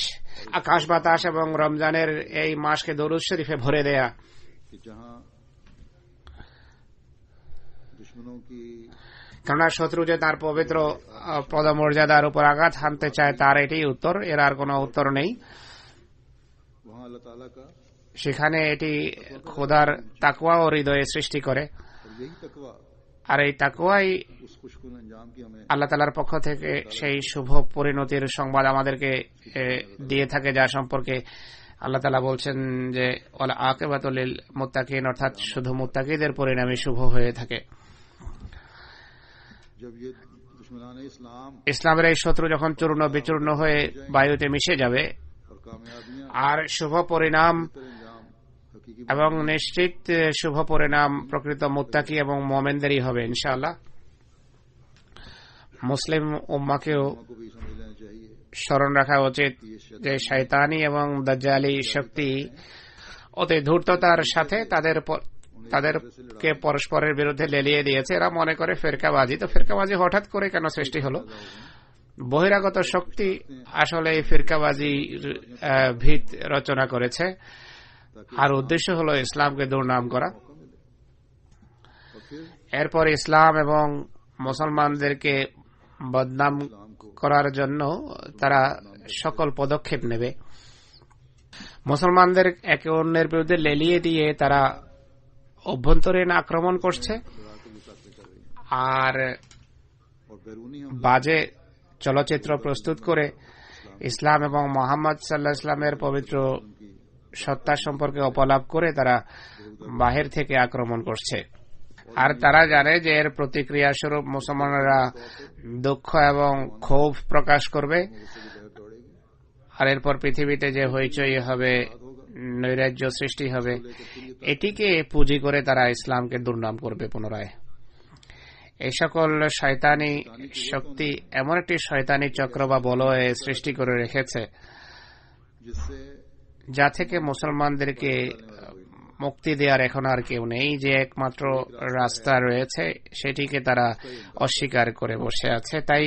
আকাশ বাতাস এবং রমজানের এই মাসকে দরুদ শরীফে ভরে দেয়া। कि जहां दुश्मनों की কেননা শত্রু যে তার পবিত্র পদমর্যাদার উপর আঘাত হানতে চায় তার এটি উত্তর, এর আর কোনো উত্তর নেই। वहां अल्लाह ताला का সেখানে এটি খোদার তাকওয়া ও হৃদয়ে সৃষ্টি করে, और यही तकवा আর এই তাকওয়াই उस खुशकुन अंजाम की हमें আল্লাহ তাআলার পক্ষ থেকে সেই শুভ পরিণতির সংবাদ আমাদেরকে দিয়ে থাকে, যা সম্পর্কে আল্লাহ তাআলা বলছেন যে ওয়াল আকিবাতুল লিল মুত্তাকিন, অর্থাৎ শুধু মুত্তাকিদের পরিণামই শুভ হয়ে থাকে। जब ये दुश्मनाने इस्लाम ইসলামের এই শত্রু যখন চূর্ণ বিচূর্ণ হয়ে বায়ুতে মিশে যাবে और कामयाबियां আর শুভ পরিণাম बेहतर अंजाम हकीकी এবং নিশ্চিত শুভ পরিণাম প্রকৃত মুত্তাকি এবং মুমিনদেরই হবে ইনশাআল্লাহ। মুসলিম উম্মাহকেও को भी समझ लेना चाहिए স্মরণ রাখা উচিত যে শয়তানি এবং দাজ্জালি শক্তি অতি ধূর্ততার সাথে তাদেরকে পরস্পরের বিরুদ্ধে লেলিয়ে দিয়েছে। এরা মনে করে ফিরকাবাজি, তো ফিরকাবাজি হঠাৎ করে কেন সৃষ্টি হলো? বহিরাগত শক্তি আসলে এই ফিরকাবাজির ভিত রচনা করেছে, আর উদ্দেশ্য হলো ইসলামকে দুর্নাম করা। এরপর ইসলাম এবং মুসলমানদেরকে বদনাম করার জন্য তারা সকল পদক্ষেপ নেবে। মুসলমানদের একে অন্যের বিরুদ্ধে লেলিয়ে দিয়ে তারা অভ্যন্তরীণ আক্রমণ করছে আর और बैरूनी हम বাজে চলচ্চিত্র প্রস্তুত করে ইসলাম এবং মোহাম্মদ সাল্লাল্লাহু আলাইহি ওয়াসাল্লামের পবিত্র সত্তা সম্পর্কে অপলাপ করে তারা বাহির থেকে আক্রমণ করছে। আর তারা জানে যে এর প্রতিক্রিয়া স্বরূপ মুসলমানরা দুঃখ এবং ক্ষোভ প্রকাশ করবে, আর এরপর পৃথিবীতে যে হইচই হবে, নৈরাজ্য সৃষ্টি হবে, এটিকে পুঁজি করে তারা ইসলামকে দুর্নাম করবে পুনরায়। এই সকল শয়তানি শক্তি এমন একটি শয়তানি চক্র বা বলয় সৃষ্টি করে রেখেছে जिससे যা থেকে মুসলমানদেরকে মুক্তি দেওয়ার এখন আর কেউ নেই। যে একমাত্র রাস্তা রয়েছে সেটিকে তারা অস্বীকার করে বসে আছে। তাই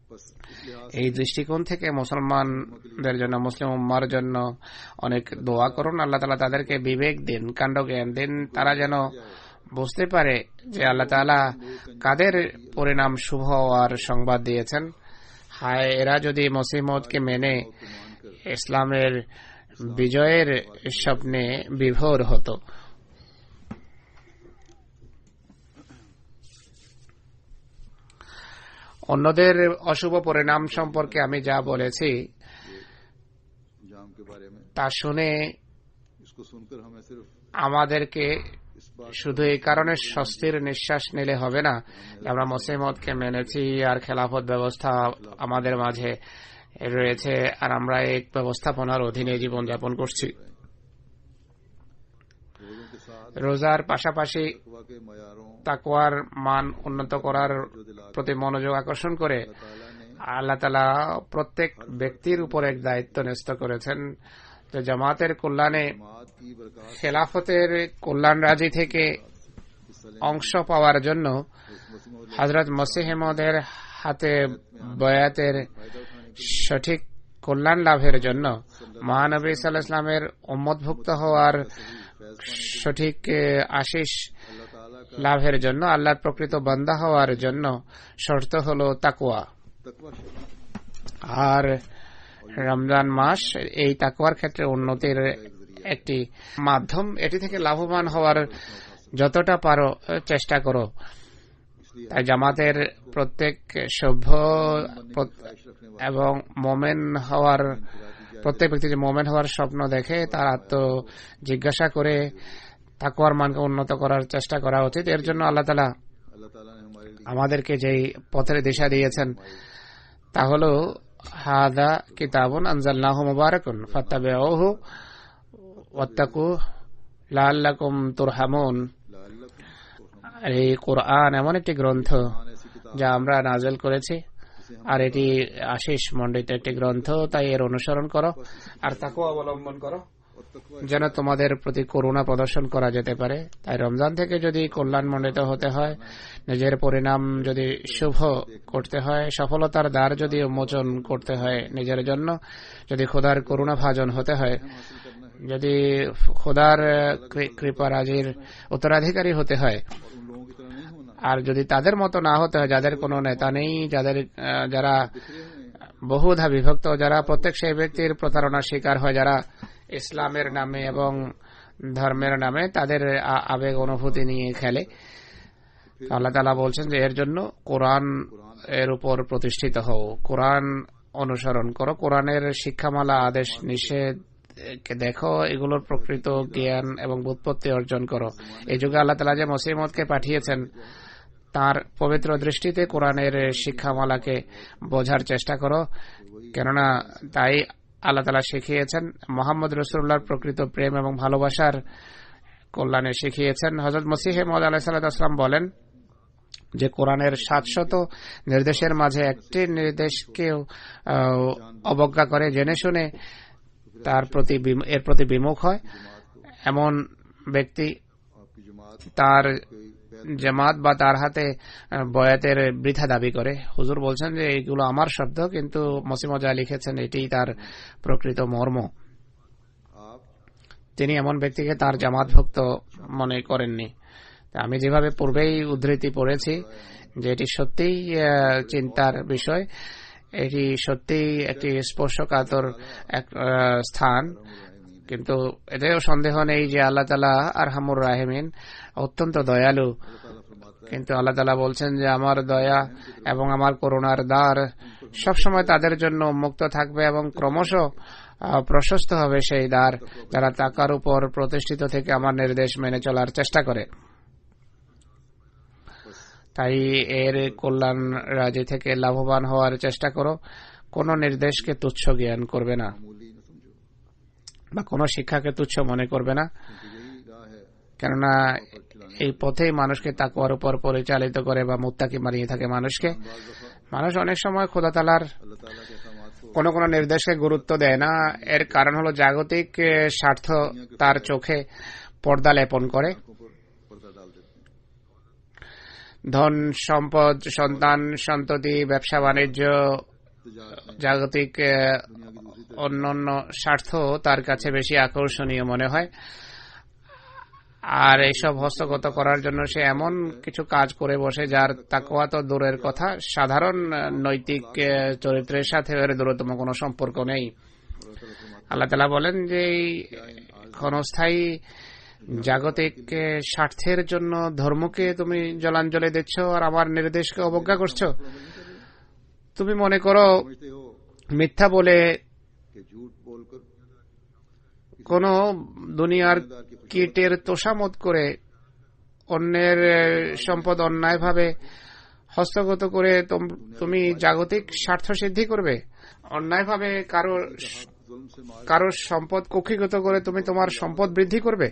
बस इस लिहाज এই দৃষ্টিকোণ থেকে মুসলমানদের জন্য, মুসলিম উম্মার জন্য অনেক দোয়া করুন। আল্লাহ তাআলা তাদেরকে বিবেক দিন, কাণ্ডজ্ঞান দিন, তারা যেন বুঝতে পারে যে আল্লাহ তাআলা কাদের পরিণাম শুভ হওয়ার সংবাদ দিয়েছেন। হায়, এরা যদি মসিহ মউদকে মেনে ইসলামের বিজয়ের স্বপ্নে বিভোর হতো। অন্যদের অশুভ পরিণাম সম্পর্কে আমি যা বলেছি अंजाम के बारे में, তা শুনে इसको सुनकर हमें सिर्फ আমাদেরকে इस बात শুধু এই কারণে স্বস্তির নিঃশ্বাস নিলে হবে না যে আমরা মসিহ মউদকে মেনেছি আর খেলাফত ব্যবস্থা আমাদের মাঝে রয়েছে আর আমরা এক ব্যবস্থাপনার অধীনে জীবনযাপন করছি। रोजों के साथ রোজার পাশাপাশি तकवा के मयारों তাকওয়ার মান উন্নত করার প্রতি মনোযোগ আকর্ষণ করে ताला ने আল্লাহ তাআলা প্রত্যেক ব্যক্তির উপর এক দায়িত্ব ন্যস্ত করেছেন যে জামাতের কল্যাণে, माद की बरकत খেলাফতের কল্যাণ রাজি থেকে অংশ পাওয়ার জন্য হযরত মসিহ মউদের হাতে বয়াতের সঠিক কল্যাণ লাভের জন্য, মহানবী সাল্লাল্লাহু আলাইহি ওয়াসাল্লামের উম্মতভুক্ত হওয়ার সঠিক আশিস লাভের জন্য, আল্লাহর প্রকৃত বান্দা হওয়ার জন্য শর্ত হলো তাকওয়া। तकवा আর রমজান মাস এই তাকওয়ার ক্ষেত্রে উন্নতির একটি মাধ্যম। এটি থেকে লাভবান হওয়ার যতটা পারো চেষ্টা করো। তাই জামাতের প্রত্যেক সভ্য এবং মোমেন হওয়ার প্রত্যেক ব্যক্তি যে মোমেন হওয়ার স্বপ্ন দেখে তার আত্ম জিজ্ঞাসা করে তাকওয়ার মানকে উন্নত করার চেষ্টা করা উচিত। এর জন্য আল্লাহ তাআলা अल्लाह ताला ने हमारे लिए আমাদেরকে যেই পথের দিশা দিয়েছেন তা হলো হাদা কিতাবুন আনজালনাহু মুবারাকুন ফাত্তাবিউহু ওয়াত্তাকু লাআল্লাকুম তুরহামুন। এই কোরআন এমন একটি গ্রন্থ যা আমরা নাযিল করেছি, আর এটি আশিস মণ্ডিত একটি গ্রন্থ, তাই এর অনুসরণ করো আর তাকওয়া অবলম্বন করো যেন তোমাদের প্রতি করুণা প্রদর্শন করা যেতে পারে। তাই রমজান থেকে যদি কল্যাণমণ্ডিত হতে হয়, নিজের পরিণাম যদি শুভ করতে হয়, সফলতার দ্বার যদি উন্মোচন করতে হয় নিজের জন্য, যদি খোদার করুণা ভাজন হতে হয়, যদি খোদার কৃপারাজির উত্তরাধিকারী হতে হয়, আর যদি তাদের মতো না হতে হয় যাদের কোনো নেতা নেই, যারা বহুধা বিভক্ত, যারা প্রত্যেক সেই ব্যক্তির প্রতারণার শিকার হয়, যারা ইসলামের নামে এবং ধর্মের নামে তাদের আবেগ অনুভূতি নিয়ে খেলে, আল্লাহ তাআলা বলছেন যে এর জন্য কোরআন এর উপর প্রতিষ্ঠিত হও, কোরআন অনুসরণ করো, কোরআনের শিক্ষামালা আদেশ নিষেধ দেখো, এগুলোর প্রকৃত জ্ঞান এবং বুৎপত্তি অর্জন করো। এই যুগে আল্লাহ তাআলা যে মসিহ মউদকে পাঠিয়েছেন, তার পবিত্র দৃষ্টিতে কোরআনের শিক্ষামালাকে বোঝার চেষ্টা করো, কেননা তাই আল্লাহ তাআলা শিখিয়েছেন। মুহাম্মদ রাসূলুল্লাহর প্রকৃত প্রেম এবং ভালোবাসার কল্যাণে শিখিয়েছেন। হযরত মসিহ মউদ আলাইহিস সালাম বলেন যে কোরআনের 700 নির্দেশের মাঝে একটি নির্দেশকে অবজ্ঞা করে জেনে শুনে এর প্রতি বিমুখ হয়, এমন ব্যক্তি তার জামাত বা তার হাতে বয়াতের বৃথা দাবি করে। হুজুর বলছেন যে এইগুলো আমার শব্দ, কিন্তু মসিহ মউদ লিখেছেন এটি তার প্রকৃত মর্ম। তিনি এমন ব্যক্তিকে তার জামাতভুক্ত মনে করেননি। আমি যেভাবে পূর্বেই উদ্ধৃতি পড়েছি যে এটি সত্যিই চিন্তার বিষয়, এটি সত্যিই একটি স্পর্শকাতর এক স্থান, কিন্তু এতেও সন্দেহ নেই যে আল্লাহ তাআলা আরহামুর রাহিমিন, অত্যন্ত দয়ালু। কিন্তু আল্লাহ তাআলা বলছেন যে আমার দয়া এবং আমার করুণার দ্বার সবসময় তাদের জন্য উন্মুক্ত থাকবে এবং ক্রমশ প্রশস্ত হবে সেই দ্বার যারা তাকার উপর প্রতিষ্ঠিত থেকে আমার নির্দেশ মেনে চলার চেষ্টা করে। তাই এর কল্যাণ রাজি থেকে লাভবান হওয়ার চেষ্টা করো। কোন নির্দেশকে তুচ্ছ জ্ঞান করবে না বা কোন শিক্ষাকে তুচ্ছ মনে করবে না, কেননা এই পথেই মানুষকে তাকওয়ার উপর পরিচালিত করে বা মুত্তাকি বানিয়ে থাকে মানুষকে। মানুষ অনেক সময় খোদা তাআলার কোন কোন নির্দেশকে গুরুত্ব দেয় না, এর কারণ হলো জাগতিক স্বার্থ তার চোখে পর্দা লেপন করে। ধন সম্পদ, সন্তান সন্ততি, ব্যবসা বাণিজ্য, জাগতিক অন্যান্য স্বার্থ তার কাছে বেশি আকর্ষণীয় মনে হয়, আর এইসব হস্তগত করার জন্য সে এমন কিছু কাজ করে বসে যার তাকওয়া তো দূরের কথা, সাধারণ নৈতিক চরিত্রের সাথে এর দূরতম কোনো সম্পর্ক নেই। আল্লাহ তাআলা বলেন যে ক্ষণস্থায়ী জাগতিক স্বার্থের জন্য ধর্মকে তুমি জলাঞ্জলি দিচ্ছ আর আমার নির্দেশকে অবজ্ঞা করছো। তুমি মনে করো মিথ্যা বলে কোন দুনিয়ার কীটের তোষামত করে অন্যের সম্পদ অন্যায়ভাবে হস্তগত করে তুমি জাগতিক স্বার্থ সিদ্ধি করবে, অন্যায়ভাবে কারো সম্পদ কক্ষিগত করে তুমি তোমার সম্পদ বৃদ্ধি করবে।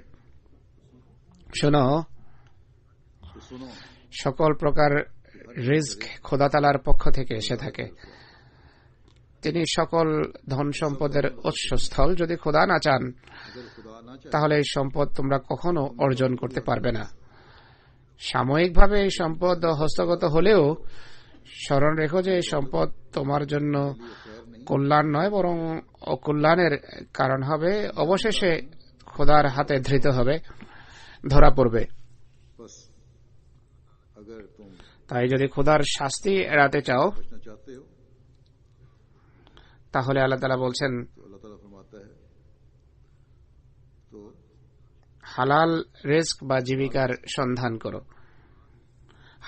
শোনো, সকল প্রকার রিজক খোদা তাআলার পক্ষ থেকে এসে থাকে। তিনি সকল ধন সম্পদের উৎসস্থল। যদি খোদা না চান তাহলে এই সম্পদ তোমরা কখনো অর্জন করতে পারবে না। সাময়িকভাবে এই সম্পদ হস্তগত হলেও স্মরণ রেখো যে এই সম্পদ তোমার জন্য কল্যাণ নয়, বরং অকল্যাণের কারণ হবে। অবশেষে খোদার হাতে ধৃত হবে, ধরা পড়বে। তাই যদি খোদার শাস্তি এড়াতে চাও তাহলে আল্লাহ তাআলা বলছেন হালাল রিজক বা জীবিকার সন্ধান করো।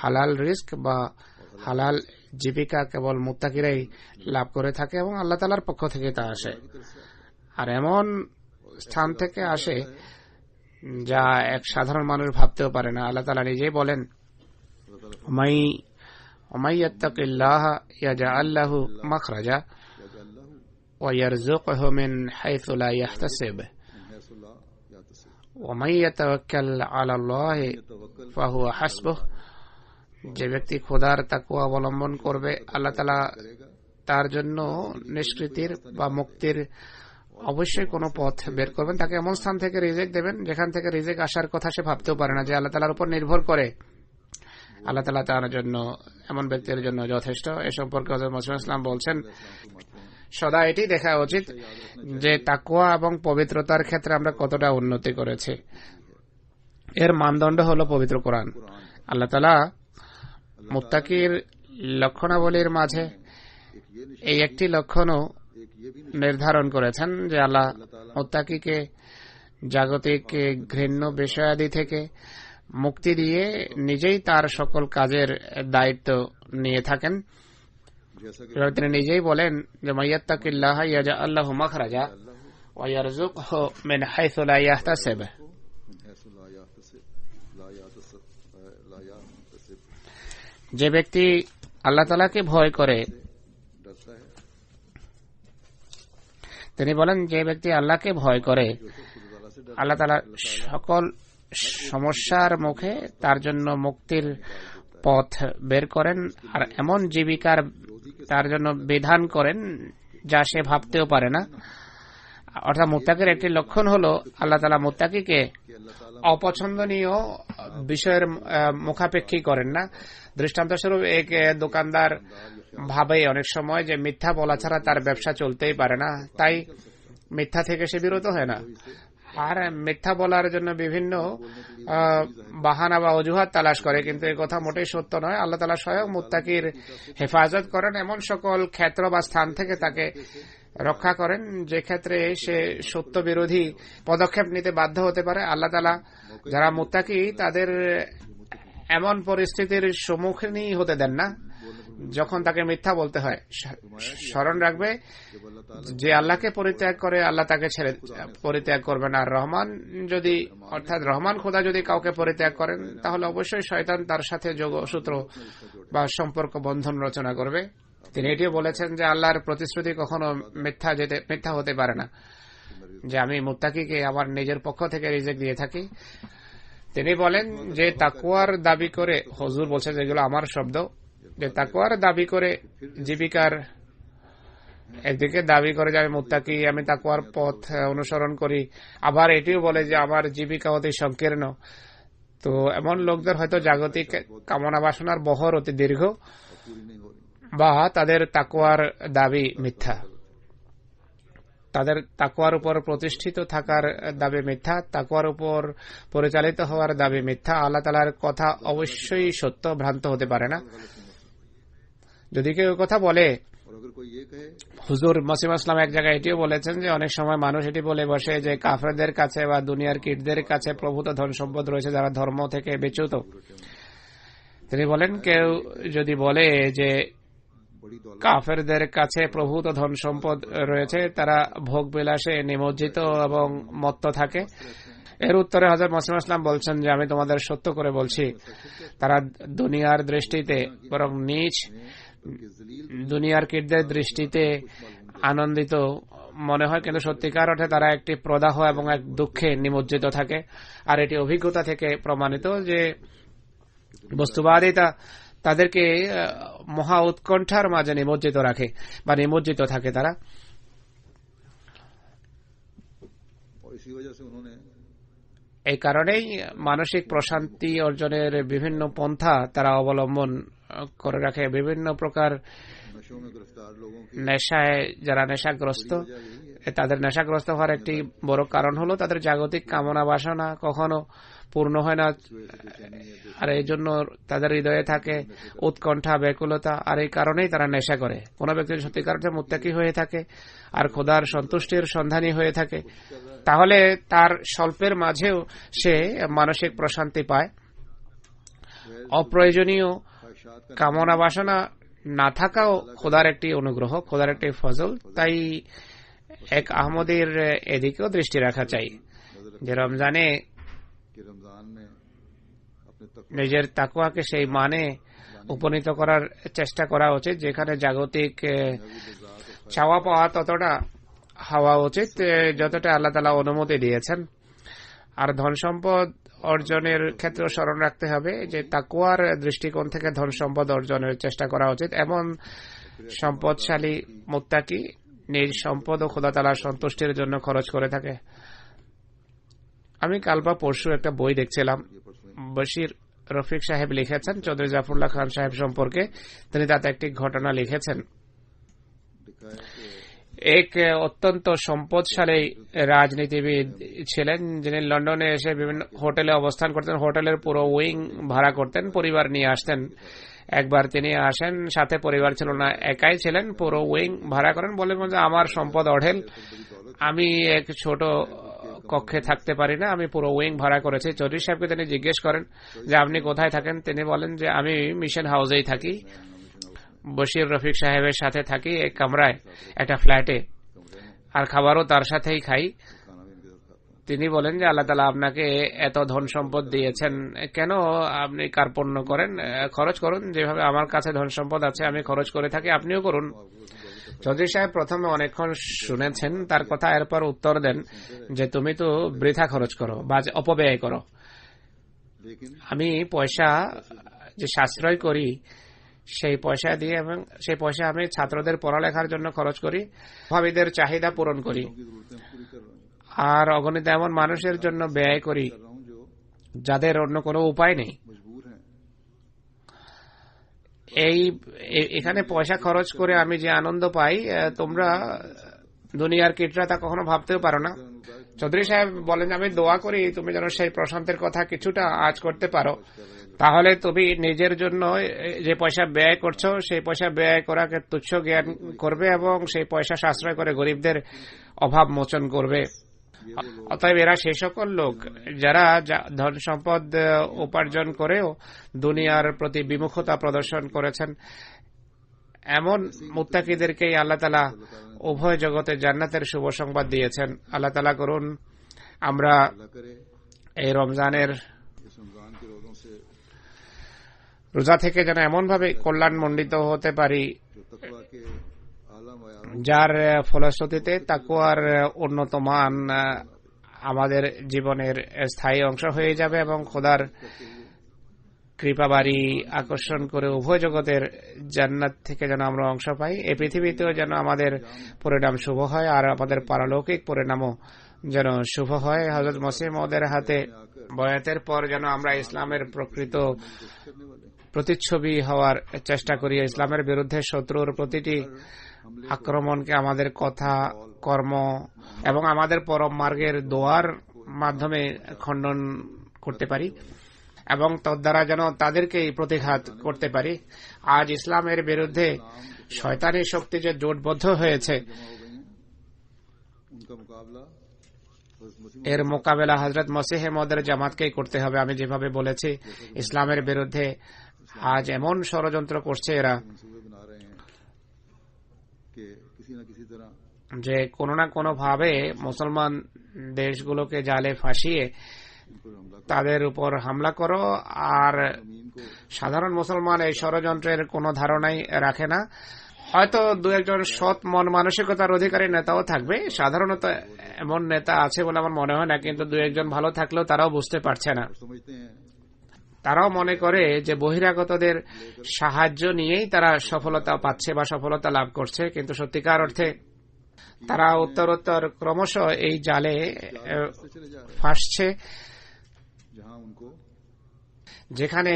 হালাল রিজক বা হালাল জীবিকা কেবল মুত্তাকিরাই লাভ করে থাকে এবং আল্লাহ তাআলার পক্ষ থেকে তা আসে, আর এমন স্থান থেকে আসে যা এক সাধারণ মানুষ ভাবতেও পারে না। আল্লাহ তাআলা নিজেই বলেন, ওমাইয়াত্তাকিল্লাহা ইয়াজআল লাহু মাখরাজা ওয়া ইয়ারযুকহু মিন হাইসু লা ইয়াহতাসিব ওয়া মান ইয়াতাওয়াক্কাল আলাল্লাহি ফাহুয়া হাসবুহ যে ব্যক্তি খোদার তাকওয়া অবলম্বন করবে, আল্লাহ তাআলা তার জন্য নিষ্কৃতির বা মুক্তির অবশ্যই কোনো পথ বের করবেন। তাকে এমন স্থান থেকে রিজিক দেবেন যেখান থেকে রিজিক আসার কথা সে ভাবতেও পারে না, যে আল্লাহ তাআলার উপর নির্ভর করে। আল্লাহ তাআলা তার জন্য, এমন ব্যক্তির জন্য যথেষ্ট। এ সম্পর্কে হযরত মুহাম্মদ সাল্লাল্লাহু আলাইহি ওয়াসাল্লাম বলছেন, সদা এটি দেখা উচিত যে তাকওয়া এবং পবিত্রতার ক্ষেত্রে আমরা কতটা উন্নতি করেছি। এর মানদণ্ড হলো পবিত্র কোরআন। আল্লাহ তাআলা মুত্তাকির লক্ষণাবলীর মাঝে এই একটি লক্ষণও নির্ধারণ করেছেন যে আল্লাহ মুত্তাকিকে জাগতিক ঘৃণ্য বিষয়াদি থেকে মুক্তি দিয়ে নিজেই তার সকল কাজের দায়িত্ব নিয়ে থাকেন। তিনি নিজেই বলেন যে মাইয়াত্তাকিল্লাহ ইয়াজআল লাহু মাখরাজা ওয়া ইয়ারযুকহু মিন হাইসু লা ইয়াহতাসিব। যে ব্যক্তি আল্লাহ তাআলাকে ভয় করে, তিনি বলেন যে ব্যক্তি আল্লাহকে ভয় করে, আল্লাহ তাআলা সকল সমস্যার মুখে তার জন্য মুক্তির পথ বের করেন আর এমন জীবিকার তার জন্য বিধান করেন যা সে ভাবতেও পারে না। অর্থাৎ মুত্তাকির একটি লক্ষণ হলো আল্লাহ তাআলা মুত্তাকিকে অপছন্দনীয় বিষয়ের মুখাপেক্ষী করেন না। দৃষ্টান্তস্বরূপ এক দোকানদার ভাবে অনেক সময় যে মিথ্যা বলা ছাড়া তার ব্যবসা চলতেই পারে না, তাই মিথ্যা থেকে সে বিরত হয় না। আর মিথ্যা বলার জন্য বিভিন্ন বাহানা বা অজুহাত তালাশ করে, কিন্তু এই কথা মোটেই সত্য নয়। আল্লাহ তাআলা স্বয়ং মুত্তাকির হেফাজত করেন, এমন সকল ক্ষেত্র বা স্থান থেকে তাকে রক্ষা করেন যে ক্ষেত্রে সে সত্য বিরোধী পদক্ষেপ নিতে বাধ্য হতে পারে। আল্লাহ তাআলা যারা মুত্তাকি তাদের এমন পরিস্থিতির সম্মুখীন হতে দেন না যখন তাকে মিথ্যা বলতে হয়। স্মরণ রাখবে যে আল্লাহকে পরিত্যাগ করে আল্লাহ তাকে ছেড়ে পরিত্যাগ করবেন। আর রহমান যদি, অর্থাৎ রহমান খোদা যদি কাউকে পরিত্যাগ করেন তাহলে অবশ্যই শয়তান তার সাথে যোগসূত্র বা সম্পর্ক বন্ধন রচনা করবে। তিনি এটিও বলেছেন যে আল্লাহর প্রতিশ্রুতি কখনো মিথ্যা হতে পারে না, যে আমি মুত্তাকিকে আমার নিজের পক্ষ থেকে রিজিক দিয়ে থাকি। তিনি বলেন যে তাকওয়ার দাবি করে, হুজুর বলছেন যেগুলো আমার শব্দ, যে তাকওয়ার দাবি করে জীবিকার একদিকে দাবি করে যে আমি মুত্তাকি, আমি তাকওয়ার পথ অনুসরণ করি, আবার এটিও বলে যে আমার জীবিকা অতি সংকীর্ণ। তো এমন লোকদের হয়তো জাগতিক কামনা বাসনার বহর অতি দীর্ঘ, বা তাদের তাকওয়ার দাবি মিথ্যা, তাদের তাকওয়ার উপর প্রতিষ্ঠিত থাকার দাবি মিথ্যা, তাকওয়ার উপর পরিচালিত হওয়ার দাবি মিথ্যা। আল্লাহ তাআলার কথা অবশ্যই সত্য, ভ্রান্ত হতে পারে না। যদি কেউ কথা বলে, হুজুর মসিহ ইসলাম এক জায়গায় এটিও বলেছেন যে অনেক সময় মানুষ এটি বলে বসে যে কাফেরদের কাছে বা দুনিয়ার কীটদের কাছে প্রভূত ধন সম্পদ রয়েছে যারা ধর্ম থেকে বিচ্যুত। তিনি বলেন কেউ যদি বলে যে কাফেরদের কাছে প্রভূত ধন সম্পদ রয়েছে, তারা ভোগ বিলাসে নিমজ্জিত এবং মত্ত থাকে, এর উত্তরে হযরত মসিহ ইসলাম বলছেন যে আমি তোমাদের সত্য করে বলছি, তারা দুনিয়ার দৃষ্টিতে বরং নীচ, দুনিয়ার কীটদের দৃষ্টিতে আনন্দিত মনে হয়, কিন্তু সত্যিকার অর্থে তারা একটি প্রদাহ এবং এক দুঃখে নিমজ্জিত থাকে। আর এটি অভিজ্ঞতা থেকে প্রমাণিত যে বস্তুবাদিতা তাদেরকে মহা উৎকণ্ঠার মাঝে নিমজ্জিত রাখে বা নিমজ্জিত থাকে তারা। এই কারণেই মানসিক প্রশান্তি অর্জনের বিভিন্ন পন্থা তারা অবলম্বন করে রাখে। বিভিন্ন প্রকার নেশায় যারা নেশাগ্রস্ত, তাদের নেশাগ্রস্ত হওয়ার একটি বড় কারণ হলো তাদের জাগতিক কামনা বাসনা কখনো পূর্ণ হয় না, আর এই জন্য তাদের হৃদয়ে থাকে উৎকণ্ঠা, ব্যাকুলতা, আর এই কারণেই তারা নেশা করে। কোন ব্যক্তি সত্যিকার অর্থে মুত্তাকি হয়ে থাকে আর খোদার সন্তুষ্টির সন্ধানী হয়ে থাকে, তাহলে তার স্বল্পের মাঝেও সে মানসিক প্রশান্তি পায়। অপ্রয়োজনীয় কামনা বাসনা না থাকাও খোদার একটি অনুগ্রহ, খোদার একটি ফজল। তাই এক আহমদীর এদিকেও দৃষ্টি রাখা চাই যে রমজানে নিজের তাকওয়াকে সেই মানে উপনীত করার চেষ্টা করা উচিত যেখানে জাগতিক চাওয়া পাওয়া ততটা হওয়া উচিত যতটা আল্লাহ তাআলা অনুমতি দিয়েছেন। আর ধন সম্পদ অর্জনের ক্ষেত্রে স্মরণ রাখতে হবে যে তাকওয়ার দৃষ্টিকোণ থেকে ধন সম্পদ অর্জনের চেষ্টা করা উচিত। এমন সম্পদশালী মুত্তাকি নিজ সম্পদ ও খোদা তাআলার সন্তুষ্টির জন্য খরচ করে থাকে। আমি কাল বা পরশু একটা বই দেখছিলাম, বশির রফিক সাহেব লিখেছেন চৌধুরী জাফরুল্লাহ খান সাহেব সম্পর্কে। তিনি তাতে একটি ঘটনা লিখেছেন। এক অত্যন্ত সম্পদশালী রাজনীতিবিদ ছিলেন, যিনি লন্ডনে এসে বিভিন্ন হোটেলে অবস্থান করতেন, হোটেলের পুরো উইং ভাড়া করতেন, পরিবার নিয়ে আসতেন। একবার তিনি আসেন, সাথে পরিবার ছিল না, একাই ছিলেন, পুরো উইং ভাড়া করেন। বলেন যে আমার সম্পদ অঢেল, আমি এক ছোট কক্ষে থাকতে পারি না, আমি পুরো উইং ভাড়া করেছি। চৌধুরী সাহেবকে তিনি জিজ্ঞেস করেন যে আপনি কোথায় থাকেন? তিনি বলেন যে আমি মিশন হাউসেই থাকি, বশির রফিক সাহেবের সাথে থাকি, এক কামরায়, একটা ফ্ল্যাটে, আর খাবারও তার সাথেই খাই। তিনি বলেন যে আল্লাহ তাআলা আপনাকে এত ধন সম্পদ দিয়েছেন, কেন আপনি কার্পণ্য করেন? খরচ করুন, যেভাবে আমার কাছে ধন সম্পদ আছে আমি খরচ করে থাকি, আপনিও করুন। চৌধুরী সাহেব প্রথমে অনেকক্ষণ শুনেছেন তার কথা, এরপর উত্তর দেন যে তুমি তো বৃথা খরচ করো বা অপব্যয় করো। আমি পয়সা যে সাশ্রয় করি সেই পয়সা দিয়ে, এবং সেই পয়সা আমি ছাত্রদের পড়ালেখার জন্য খরচ করি, অভাবীদের চাহিদা পূরণ করি, আর অগণিত এমন মানুষের জন্য ব্যয় করি যাদের অন্য কোনো উপায় নেই। এখানে পয়সা খরচ করে আমি যে আনন্দ পাই, তোমরা দুনিয়ার কীটরা তা কখনো ভাবতেও পারো না। চৌধুরী সাহেব বলেন আমি দোয়া করি তুমি যেন সেই প্রশান্তের কথা কিছুটা আজ করতে পারো, তাহলে তুমি নিজের জন্য যে পয়সা ব্যয় করছো সেই পয়সা ব্যয় করাকে তুচ্ছ জ্ঞান করবে এবং সেই পয়সা সাশ্রয় করে গরিবদের অভাব মোচন করবে। অতএব এরা সেই সকল লোক যারা ধন সম্পদ উপার্জন করেও দুনিয়ার প্রতি বিমুখতা প্রদর্শন করেছেন। এমন মুত্তাকিদেরকেই আল্লাহ তাআলা উভয় জগতে জান্নাতের শুভ সংবাদ দিয়েছেন। আল্লাহ তাআলা করুন আমরা এই রমজানের রোজা থেকে যেন এমন ভাবে কল্যাণ মণ্ডিত হতে পারি যার ফলশ্রুতিতে তাকওয়ার উন্নত মান আমাদের জীবনের স্থায়ী অংশ হয়ে যাবে এবং খোদার কৃপাবাড়ি আকর্ষণ করে উভয় জগতের জান্নাত থেকে যেন আমরা অংশ পাই। এই পৃথিবীতেও যেন আমাদের পরিণাম শুভ হয় আর আমাদের পারলৌকিক পরিণামও যেন শুভ হয়। হযরত মসিহ মাউদের হাতে বয়াতের পর যেন আমরা ইসলামের প্রকৃত প্রতিচ্ছবি হওয়ার চেষ্টা করি। ইসলামের বিরুদ্ধে শত্রুর প্রতিটি আক্রমণকে আমাদের কথা, কর্ম এবং আমাদের পরম মার্গের দোয়ার মাধ্যমে খণ্ডন করতে পারি এবং তদ্বারা যেন তাদেরকেই প্রতিঘাত করতে পারি। আজ ইসলামের বিরুদ্ধে শয়তানি শক্তি যে জোটবদ্ধ হয়েছে, এর মোকাবেলা হযরত মসিহ মাউদের জামাতকেই করতে হবে। আমি যেভাবে বলেছি, ইসলামের বিরুদ্ধে আজ এমন ষড়যন্ত্র করছে এরা যে কোনো না কোনো ভাবে মুসলমান দেশগুলোকে জালে ফাঁসিয়ে তাদের উপর হামলা করো, আর সাধারণ মুসলমান এই ষড়যন্ত্রের কোনো ধারণাই রাখে না। হয়তো দু একজন সৎ মন মানসিকতার অধিকারী নেতাও থাকবে, সাধারণত এমন নেতা আছে বলে আমার মনে হয় না, কিন্তু দু একজন ভালো থাকলেও তারাও বুঝতে পারছে না। তারাও মনে করে যে বহিরাগতদের সাহায্য নিয়েই তারা সফলতা পাচ্ছে বা সফলতা লাভ করছে, কিন্তু সত্যিকার অর্থে তারা উত্তরোত্তর ক্রমশ এই জালে ফাঁসছে, যেখানে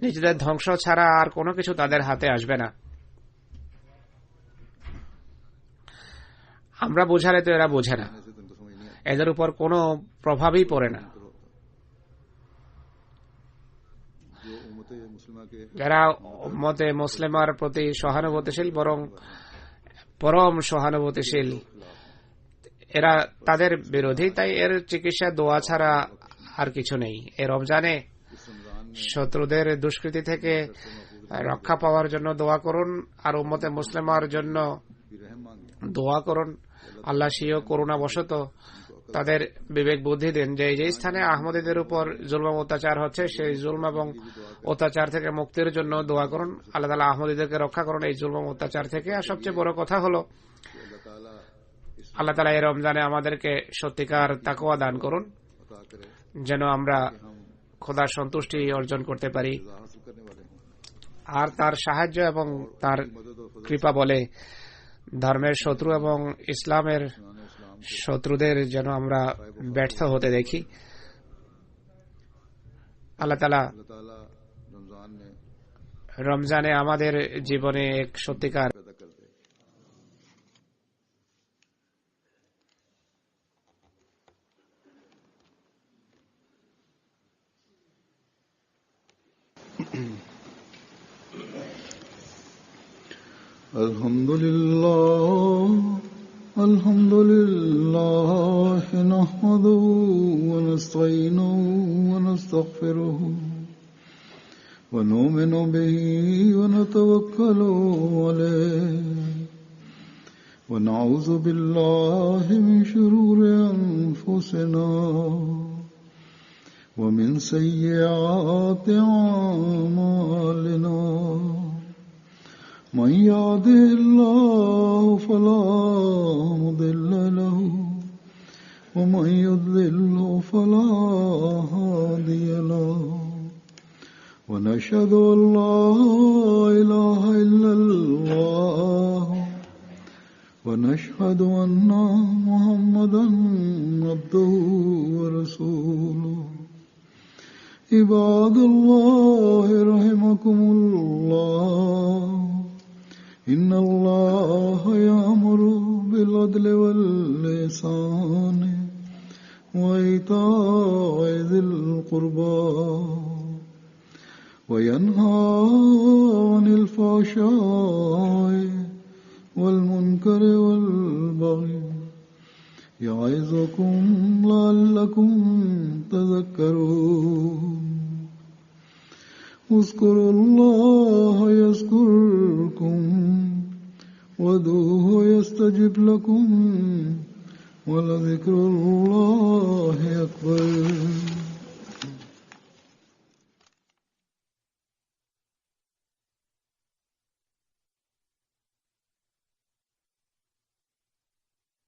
নিজেদের ধ্বংস ছাড়া আর কোনো কিছু তাদের হাতে আসবে না। আমরা বোঝালে তো এরা বোঝে না, এদের উপর কোনো প্রভাবই পড়ে না। যারা উম্মতে মুসলিমার প্রতি সহানুভূতিশীল, বরং পরম সহানুভূতিশীল, এরা তাদের বিরোধী। তাই এর চিকিৎসা দোয়া ছাড়া আর কিছু নেই। এই রমজানে শত্রুদের দুষ্কৃতি থেকে রক্ষা পাওয়ার জন্য দোয়া করুন, আর উম্মতে মুসলিমার জন্য দোয়া করুন। আল্লাহ স্বীয় করুণাবশত তাদের বিবেক বুদ্ধি দেন যে যে স্থানে আহমদীদের উপর জুলম অত্যাচার হচ্ছে সেই জুলম এবং অত্যাচার থেকে মুক্তির জন্য দোয়া করুন। আল্লাহ তাআলা আহমদীদেরকে রক্ষা করুন এই জুলম অত্যাচার থেকে। আর সবচেয়ে বড় কথা হলো আল্লাহ তাআলা এই রমজানে আমাদেরকে সত্যিকার তাকওয়া দান করুন। যেন আমরা খোদার সন্তুষ্টি অর্জন করতে পারি हासिल करने वाले हों আর তার সাহায্য এবং তার কৃপা বলে ধর্মের শত্রু এবং ইসলামের শত্রুদের যেন আমরা ব্যর্থ হতে দেখি। আল্লাহ তাআলা রমজানে আমাদের জীবনে এক সত্যিকার Alhamdulillah nahmaduhu wa nasta'inuhu wa nastaghfiruhu wa nu'minu bihi wa natawakkalu alayhi wa na'udhu billahi min shururi anfusina wa min sayyiati a'malina من يهده الله فلا مضل له ومن يضلل فلا هادي له ونشهد أن لا إله إلا الله ونشهد أن محمدا عبده ورسوله عباد الله رحمكم الله إن الله يأمر بالعدل والإحسان وإيتاء ذي القربى وينهى عن الفحشاء والمنكر والبغي يعظكم لعلكم تذكرون اذكروا الله يذكركم وادعوه يستجب لكم ولذكر الله أكبر